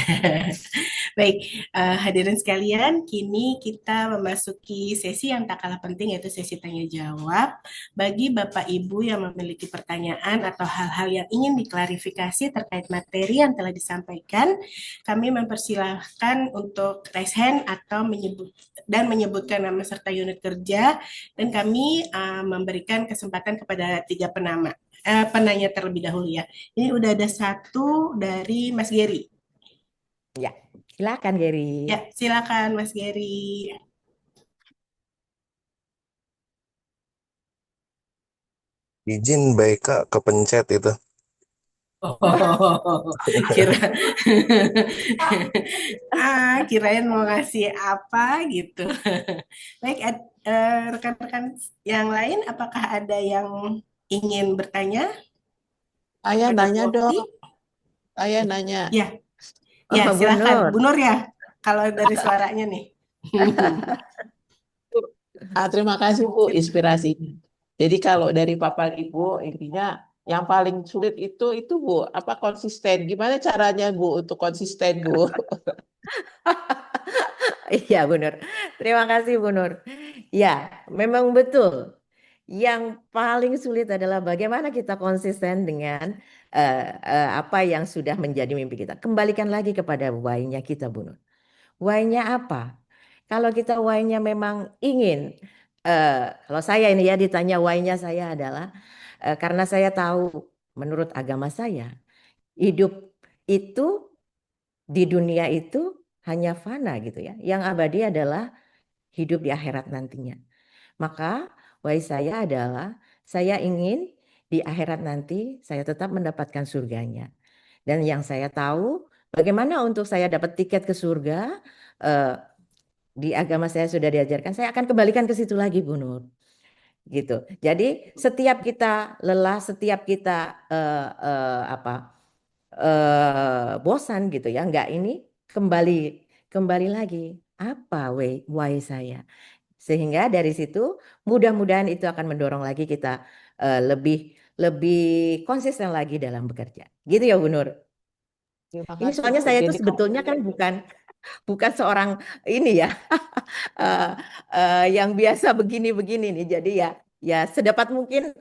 Speaker 1: Baik, hadirin sekalian, kini kita memasuki sesi yang tak kalah penting, yaitu sesi tanya jawab. Bagi Bapak Ibu yang memiliki pertanyaan atau hal-hal yang ingin diklarifikasi terkait materi yang telah disampaikan, kami mempersilahkan untuk raise hand atau menyebutkan nama serta unit kerja, dan kami memberikan kesempatan kepada tiga penanya terlebih dahulu ya. Ini udah ada satu dari Mas Gary.
Speaker 2: Ya, silakan Gary.
Speaker 1: Ya, silakan Mas Gary.
Speaker 3: Izin baik Kak, kepencet itu.
Speaker 1: Oh, kira kirain mau ngasih apa gitu. Baik, rekan-rekan yang lain, apakah ada yang ingin bertanya
Speaker 4: Saya
Speaker 1: kepada Bu
Speaker 4: nanya
Speaker 1: Okti?
Speaker 4: dong, saya nanya.
Speaker 1: Ya, ya,
Speaker 2: Oh, Bu
Speaker 1: silakan.
Speaker 2: Nur.
Speaker 1: Bu Nur ya, kalau dari suaranya nih.
Speaker 4: Terima kasih Bu inspirasinya. Jadi kalau dari Papa Ibu intinya yang paling sulit itu Bu, apa konsisten? Gimana caranya Bu untuk konsisten Bu?
Speaker 2: Iya, Bu Nur. Terima kasih, Bu Nur. Ya, memang betul. Yang paling sulit adalah bagaimana kita konsisten dengan apa yang sudah menjadi mimpi kita. Kembalikan lagi kepada why-nya kita, Bu Nur. Why-nya apa? Kalau kita why-nya memang ingin, kalau saya ini ya ditanya why-nya saya adalah karena saya tahu menurut agama saya, hidup itu di dunia itu hanya fana gitu ya. Yang abadi adalah hidup di akhirat nantinya. Maka why saya adalah saya ingin di akhirat nanti saya tetap mendapatkan surganya. Dan yang saya tahu bagaimana untuk saya dapat tiket ke surga, eh, di agama saya sudah diajarkan, saya akan kembalikan ke situ lagi, Bu Nur. Gitu. Jadi setiap kita lelah, setiap kita apa bosan gitu ya, nggak ini kembali kembali lagi apa why saya. Sehingga dari situ mudah-mudahan itu akan mendorong lagi kita lebih lebih konsisten lagi dalam bekerja. Gitu ya Bu Nur.
Speaker 4: Terima
Speaker 2: Ini
Speaker 4: kasih
Speaker 2: soalnya
Speaker 4: Bu.
Speaker 2: saya itu
Speaker 4: Jadi
Speaker 2: sebetulnya kan bukan seorang ini ya eh, yang biasa begini-begini nih. Jadi ya ya sedapat mungkin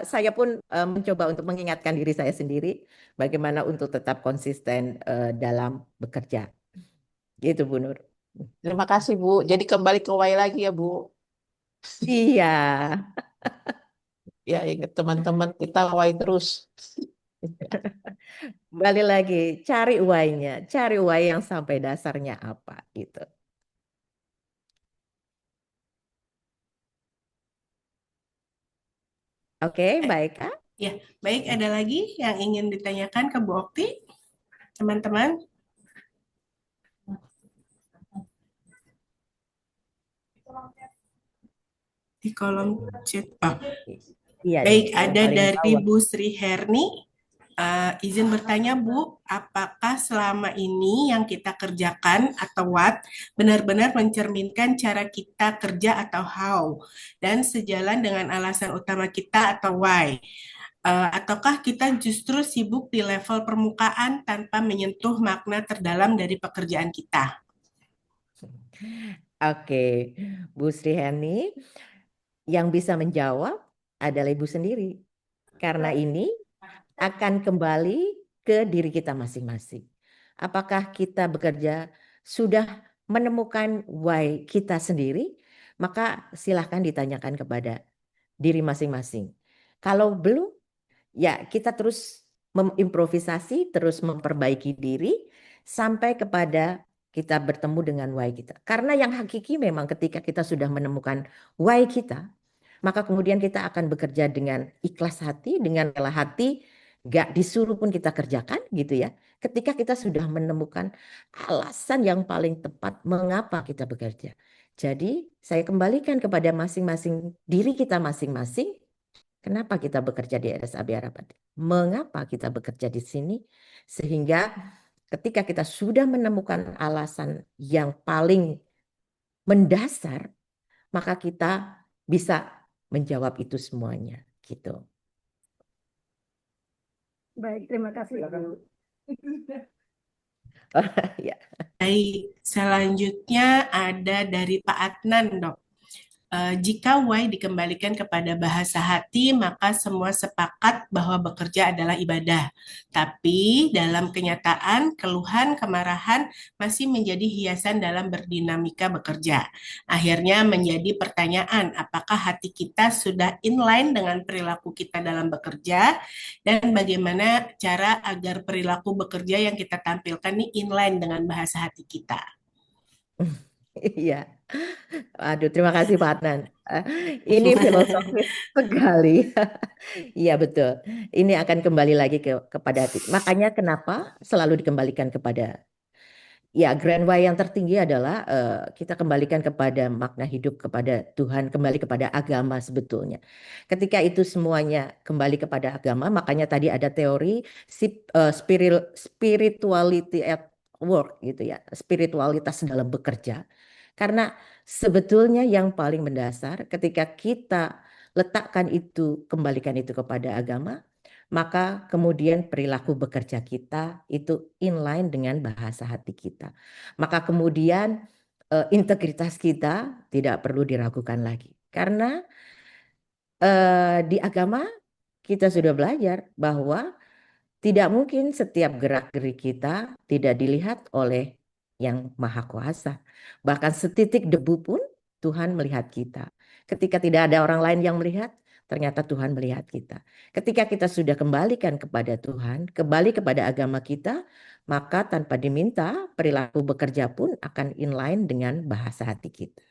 Speaker 2: saya pun mencoba untuk mengingatkan diri saya sendiri bagaimana untuk tetap konsisten dalam bekerja. Gitu Bu Nur.
Speaker 4: terima kasih Bu. Jadi kembali ke Y lagi ya Bu.
Speaker 2: Iya,
Speaker 4: Ya ingat teman-teman kita Y terus.
Speaker 2: balik lagi cari why-nya, cari why yang sampai dasarnya apa gitu. Oke, baik Kak.
Speaker 1: Ya, baik. Ada lagi yang ingin ditanyakan ke Bu Okti, teman-teman? Di kolom chat. Oh,
Speaker 2: Iya nih,
Speaker 1: baik,
Speaker 2: yang
Speaker 1: ada
Speaker 2: paling
Speaker 1: dari
Speaker 2: bawah.
Speaker 1: Bu Sri Herni. Izin bertanya, Bu, apakah selama ini yang kita kerjakan atau what benar-benar mencerminkan cara kita kerja atau how, dan sejalan dengan alasan utama kita atau why? Ataukah kita justru sibuk di level permukaan tanpa menyentuh makna terdalam dari pekerjaan kita?
Speaker 2: Oke, Bu Srihani, yang bisa menjawab adalah Ibu sendiri. Karena ini akan kembali ke diri kita masing-masing. Apakah kita bekerja sudah menemukan why kita sendiri? Maka silahkan ditanyakan kepada diri masing-masing. Kalau belum, ya kita terus mengimprovisasi, terus memperbaiki diri sampai kepada kita bertemu dengan why kita. Karena yang hakiki memang ketika kita sudah menemukan why kita, maka kemudian kita akan bekerja dengan ikhlas hati, dengan rela hati, gak disuruh pun kita kerjakan gitu ya. Ketika kita sudah menemukan alasan yang paling tepat mengapa kita bekerja. Jadi saya kembalikan kepada masing-masing diri kita masing-masing. Kenapa kita bekerja di RSAB Harapan? Mengapa kita bekerja di sini? Sehingga ketika kita sudah menemukan alasan yang paling mendasar, maka kita bisa menjawab itu semuanya gitu.
Speaker 5: Baik, terima kasih, Ibu.
Speaker 2: Ya.
Speaker 1: Baik, selanjutnya ada dari Pak Adnan, Dok. Jika why dikembalikan kepada bahasa hati, maka semua sepakat bahwa bekerja adalah ibadah. Tapi dalam kenyataan, keluhan, kemarahan masih menjadi hiasan dalam berdinamika bekerja. Akhirnya menjadi pertanyaan, apakah hati kita sudah inline dengan perilaku kita dalam bekerja, dan bagaimana cara agar perilaku bekerja yang kita tampilkan ini inline dengan bahasa hati kita.
Speaker 2: Iya. Aduh, terima kasih Pak Adnan. Ini filosofis sekali. Iya betul. Ini akan kembali lagi kepada hati. Makanya kenapa selalu dikembalikan kepada ya grand why yang tertinggi adalah kita kembalikan kepada makna hidup, kepada Tuhan, kembali kepada agama sebetulnya. Ketika itu semuanya kembali kepada agama, makanya tadi ada teori spirituality at work gitu ya, spiritualitas dalam bekerja. Karena sebetulnya yang paling mendasar ketika kita letakkan itu, kembalikan itu kepada agama, maka kemudian perilaku bekerja kita itu inline dengan bahasa hati kita. Maka kemudian integritas kita tidak perlu diragukan lagi. Karena di agama kita sudah belajar bahwa tidak mungkin setiap gerak-gerik kita tidak dilihat oleh yang Maha Kuasa. Bahkan setitik debu pun Tuhan melihat kita. Ketika tidak ada orang lain yang melihat, ternyata Tuhan melihat kita. Ketika kita sudah kembalikan kepada Tuhan, kembali kepada agama kita, maka tanpa diminta perilaku bekerja pun akan inline dengan bahasa hati kita.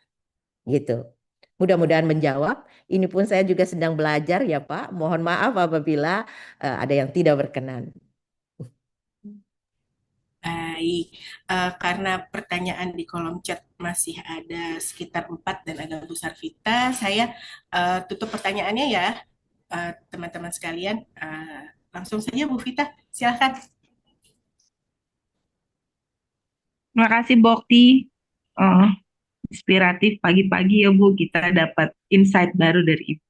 Speaker 2: Gitu. Mudah-mudahan menjawab. Ini pun saya juga sedang belajar ya Pak. Mohon maaf apabila ada yang tidak berkenan.
Speaker 1: Baik, karena pertanyaan di kolom chat masih ada sekitar 4 dan ada Bu Sarvita, saya tutup pertanyaannya ya, teman-teman sekalian. Langsung saja Bu Vita, silakan.
Speaker 6: Terima kasih Bokti. Eh, inspiratif pagi-pagi ya Bu, kita dapat insight baru dari Ibu.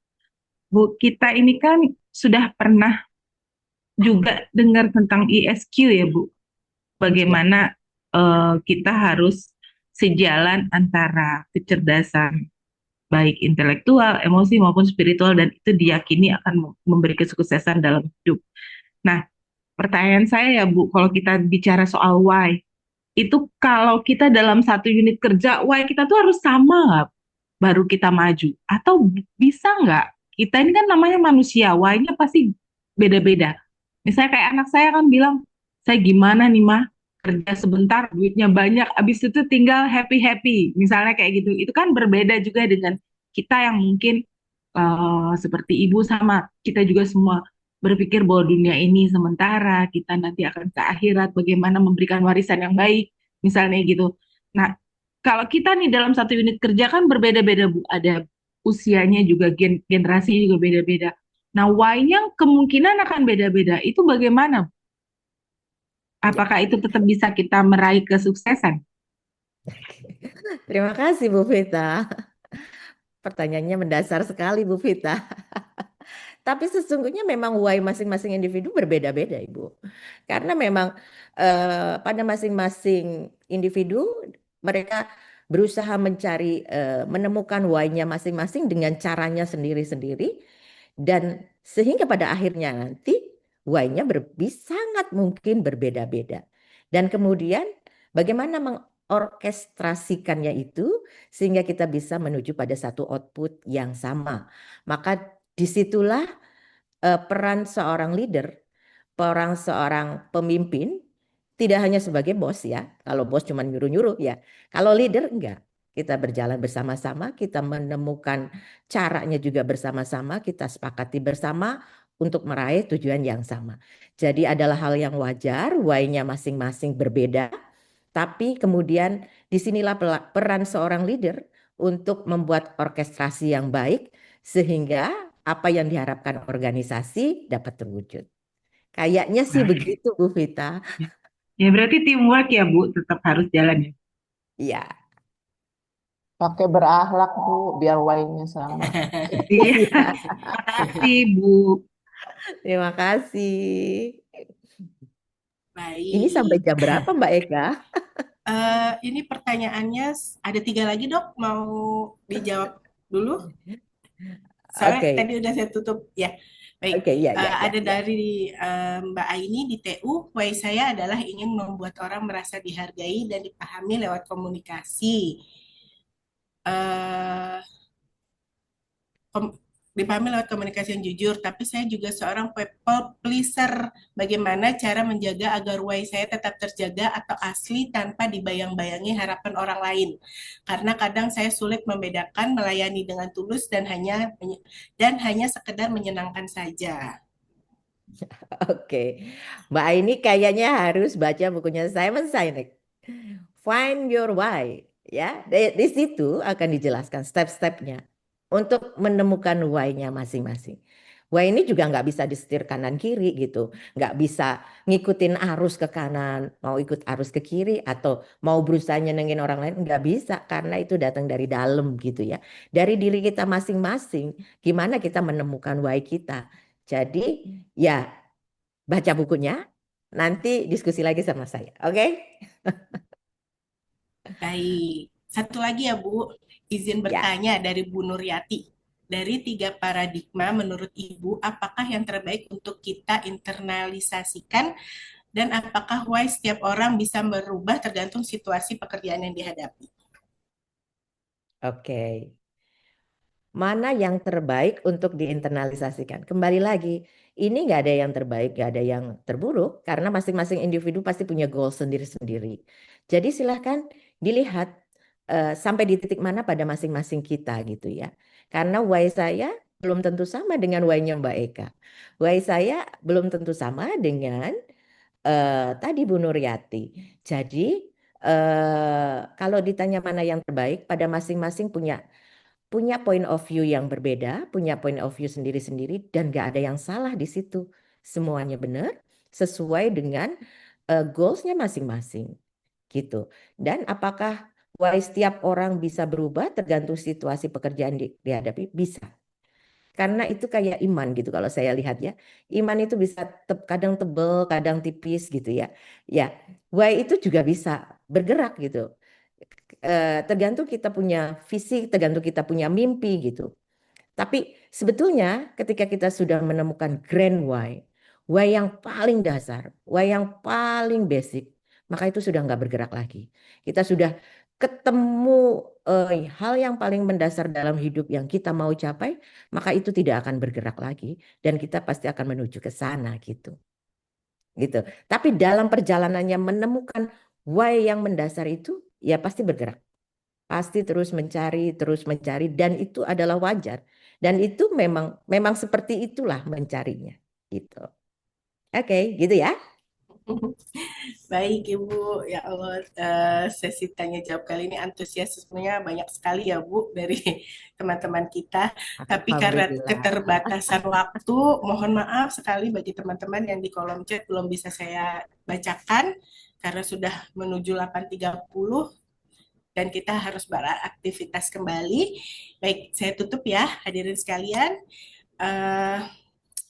Speaker 6: Bu, kita ini kan sudah pernah juga dengar tentang ESQ ya Bu. Bagaimana kita harus sejalan antara kecerdasan baik intelektual, emosi maupun spiritual, dan itu diyakini akan memberi kesuksesan dalam hidup. Nah, pertanyaan saya ya Bu, kalau kita bicara soal why, itu kalau kita dalam satu unit kerja, why kita tuh harus sama nggak baru kita maju? Atau bisa nggak? Kita ini kan namanya manusia, why-nya pasti beda-beda. Misalnya kayak anak saya kan bilang, saya gimana nih mah, kerja sebentar, duitnya banyak, abis itu tinggal happy-happy. Misalnya kayak gitu. Itu kan berbeda juga dengan kita yang mungkin seperti ibu sama kita juga semua berpikir bahwa dunia ini sementara, kita nanti akan ke akhirat, bagaimana memberikan warisan yang baik, misalnya gitu. Nah, kalau kita nih dalam satu unit kerja kan berbeda-beda, Bu. Ada usianya juga, generasinya juga beda-beda. Nah, why-nya kemungkinan akan beda-beda. Itu bagaimana? Apakah itu tetap bisa kita meraih kesuksesan?
Speaker 2: Terima kasih Bu Vita. Pertanyaannya mendasar sekali Bu Vita. Tapi sesungguhnya memang why masing-masing individu berbeda-beda Ibu. Karena memang pada masing-masing individu mereka berusaha mencari menemukan why-nya masing-masing dengan caranya sendiri-sendiri, dan sehingga pada akhirnya nanti why-nya sangat mungkin berbeda-beda. Dan kemudian bagaimana mengorkestrasikannya itu sehingga kita bisa menuju pada satu output yang sama. Maka disitulah peran seorang leader, peran seorang pemimpin tidak hanya sebagai bos ya. Kalau bos cuma nyuruh-nyuruh ya. Kalau leader enggak. Kita berjalan bersama-sama, kita menemukan caranya juga bersama-sama, kita sepakati bersama untuk meraih tujuan yang sama. Jadi adalah hal yang wajar, why-nya masing-masing berbeda. Tapi kemudian disinilah peran seorang leader untuk membuat orkestrasi yang baik sehingga apa yang diharapkan organisasi dapat terwujud. Kayaknya sih
Speaker 6: Nah,
Speaker 2: begitu Bu Vita.
Speaker 6: ya berarti teamwork ya Bu, tetap harus jalan ya.
Speaker 2: Iya.
Speaker 4: Pakai berakhlak Bu, biar why-nya sama.
Speaker 6: Iya,
Speaker 2: Iya.
Speaker 6: makasih Bu.
Speaker 2: Terima kasih. Ini sampai
Speaker 1: Baik.
Speaker 2: jam berapa Mbak Eka?
Speaker 1: Ini pertanyaannya ada 3 lagi dok, mau dijawab dulu? Soalnya
Speaker 2: Oke,
Speaker 1: tadi udah saya tutup ya. Baik,
Speaker 2: oke, ya, ya, ya,
Speaker 1: ada
Speaker 2: ya.
Speaker 1: dari Mbak Aini di TU, why saya adalah ingin membuat orang merasa dihargai dan dipahami lewat komunikasi. Eh, kom- Dipahami lewat komunikasi yang jujur, tapi saya juga seorang people pleaser. Bagaimana cara menjaga agar why saya tetap terjaga atau asli tanpa dibayang-bayangi harapan orang lain? Karena kadang saya sulit membedakan melayani dengan tulus dan hanya sekedar menyenangkan saja.
Speaker 2: Oke, Mbak Aini kayaknya harus baca bukunya Simon Sinek. Find your why, ya. Di situ akan dijelaskan step-stepnya untuk menemukan why-nya masing-masing. Why ini juga nggak bisa disetir kanan kiri gitu, nggak bisa ngikutin arus ke kanan, mau ikut arus ke kiri atau mau berusaha nyenengin orang lain nggak bisa karena itu datang dari dalam gitu ya, dari diri kita masing-masing. Gimana kita menemukan why kita? Jadi ya baca bukunya, nanti diskusi lagi sama saya, oke?
Speaker 1: Baik, satu lagi ya Bu, izin
Speaker 2: Ya.
Speaker 1: bertanya dari Bu Nuryati. Dari 3 paradigma menurut Ibu, apakah yang terbaik untuk kita internalisasikan dan apakah why setiap orang bisa berubah tergantung situasi pekerjaan yang dihadapi?
Speaker 2: Oke, mana yang terbaik untuk diinternalisasikan? Kembali lagi, ini nggak ada yang terbaik, nggak ada yang terburuk, karena masing-masing individu pasti punya goal sendiri-sendiri. Jadi silahkan dilihat sampai di titik mana pada masing-masing kita gitu ya. Karena why saya belum tentu sama dengan why-nya Mbak Eka. Why saya belum tentu sama dengan tadi Bu Nuryati. Jadi kalau ditanya mana yang terbaik, pada masing-masing punya point of view yang berbeda, punya point of view sendiri-sendiri, dan gak ada yang salah di situ. Semuanya benar, sesuai dengan goals-nya masing-masing, gitu. Dan apakah why setiap orang bisa berubah tergantung situasi pekerjaan dihadapi? Bisa. Karena itu kayak iman gitu kalau saya lihat ya. Iman itu bisa kadang tebel, kadang tipis gitu ya. Ya, why itu juga bisa bergerak gitu. Tergantung kita punya visi, tergantung kita punya mimpi gitu. Tapi sebetulnya ketika kita sudah menemukan grand why yang paling dasar, why yang paling basic, maka itu sudah nggak bergerak lagi. Kita sudah ketemu hal yang paling mendasar dalam hidup yang kita mau capai, maka itu tidak akan bergerak lagi dan kita pasti akan menuju ke sana gitu. Gitu. Tapi dalam perjalanannya menemukan why yang mendasar itu ya pasti bergerak. Pasti terus mencari dan itu adalah wajar. Dan itu memang seperti itulah mencarinya gitu. Oke, gitu ya.
Speaker 1: Baik Ibu, ya Allah, sesi tanya jawab kali ini antusiasmenya banyak sekali ya Bu dari teman-teman kita. Tapi karena
Speaker 2: Alhamdulillah.
Speaker 1: keterbatasan waktu, mohon maaf sekali bagi teman-teman yang di kolom chat belum bisa saya bacakan karena sudah menuju 8.30 dan kita harus beraktivitas kembali. Baik, saya tutup ya hadirin sekalian. Eh,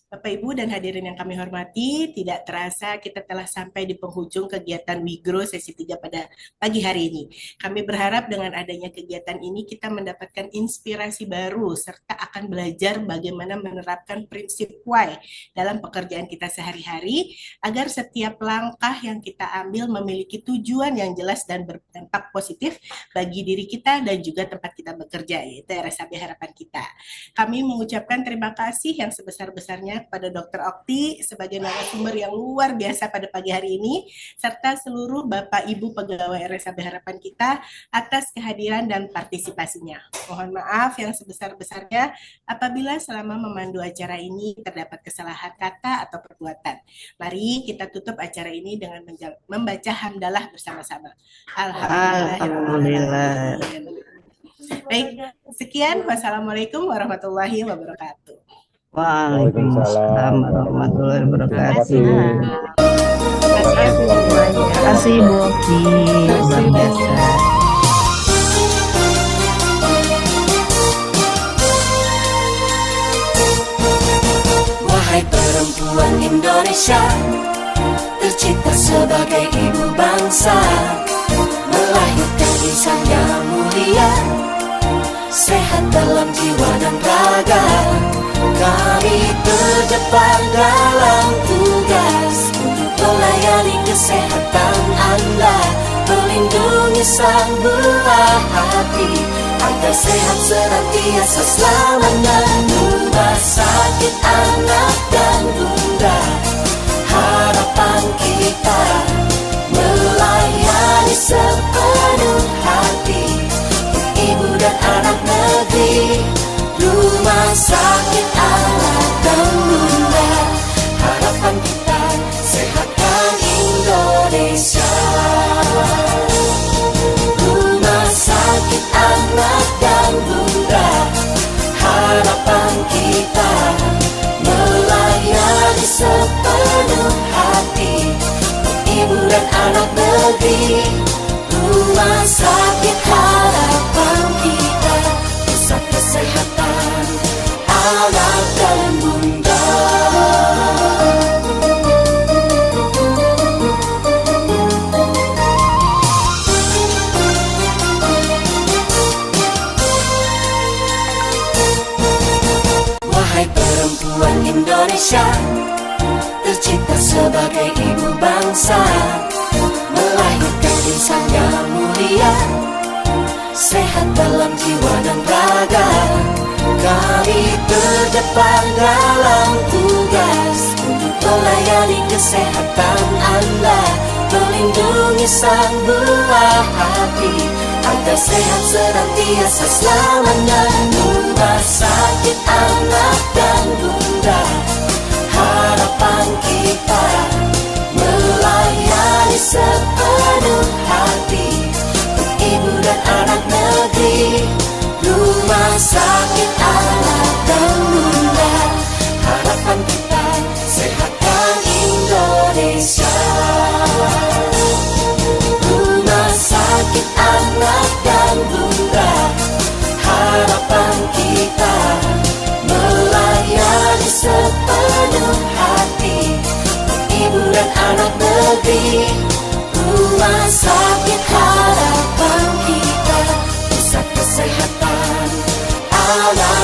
Speaker 1: Bapak Ibu dan hadirin yang kami hormati, tidak terasa kita telah sampai di penghujung kegiatan Wigro sesi 3 pada pagi hari ini. Kami berharap dengan adanya kegiatan ini kita mendapatkan inspirasi baru serta akan belajar bagaimana menerapkan prinsip why dalam pekerjaan kita sehari-hari agar setiap langkah yang kita ambil memiliki tujuan yang jelas dan berdampak positif bagi diri kita dan juga tempat kita bekerja, yaitu RSAB Harapan Kita. Kami mengucapkan terima kasih yang sebesar-besarnya kepada Dr. Okti sebagai narasumber yang luar biasa pada pagi hari ini, serta seluruh Bapak Ibu pegawai RSAB Harapan Kita atas kehadiran dan partisipasinya. Mohon maaf yang sebesar-besarnya apabila selama memandu acara ini terdapat kesalahan kata atau perbuatan. Mari kita tutup acara ini dengan membaca hamdalah bersama-sama.
Speaker 4: Alhamdulillah.
Speaker 1: Baik, sekian. Wassalamualaikum warahmatullahi wabarakatuh.
Speaker 4: Waalaikumsalam warahmatullahi wabarakatuh.
Speaker 2: Terima kasih semuanya.
Speaker 4: Terima kasih Bu Oki, luar biasa.
Speaker 5: Wahai perempuan Indonesia, tercipta bangsa, melahirkan insan yang mulia, sehat dalam jiwa dan raga. Kami terdepan dalam tugas untuk melayani kesehatan Anda, melindungi sang buah hati agar sehat senantiasa selamanya. Rumah sakit anak dan bunda, harapan kita melayani sepenuh hati ibu dan anak negeri. Rumah sakit anak dan bunda, harapan kita sehatkan Indonesia. Rumah sakit anak dan bunda, harapan kita melayani sepenuh hati ibu dan anak negeri. Rumah sakit harapan kita, pusat kesehatan anak dan bunda. Wahai perempuan Indonesia, tercipta sebagai ibu bangsa, melahirkan insan yang mulia, sehat dalam jiwa dan raga. Kami terdepan dalam tugas untuk melayani kesehatan Anda, melindungi sang buah hati agar sehat senantiasa selamanya. Rumah sakit anak dan bunda, harapan kita melayani sepenuh hati ibu dan anak negeri. Rumah sakit anak dan bunda, harapan kita sehatkan Indonesia. Rumah sakit anak dan bunda, harapan kita melayani sepenuh hati ibu dan anak negeri. Rumah sakit harapan kita, pusat kesehatan anak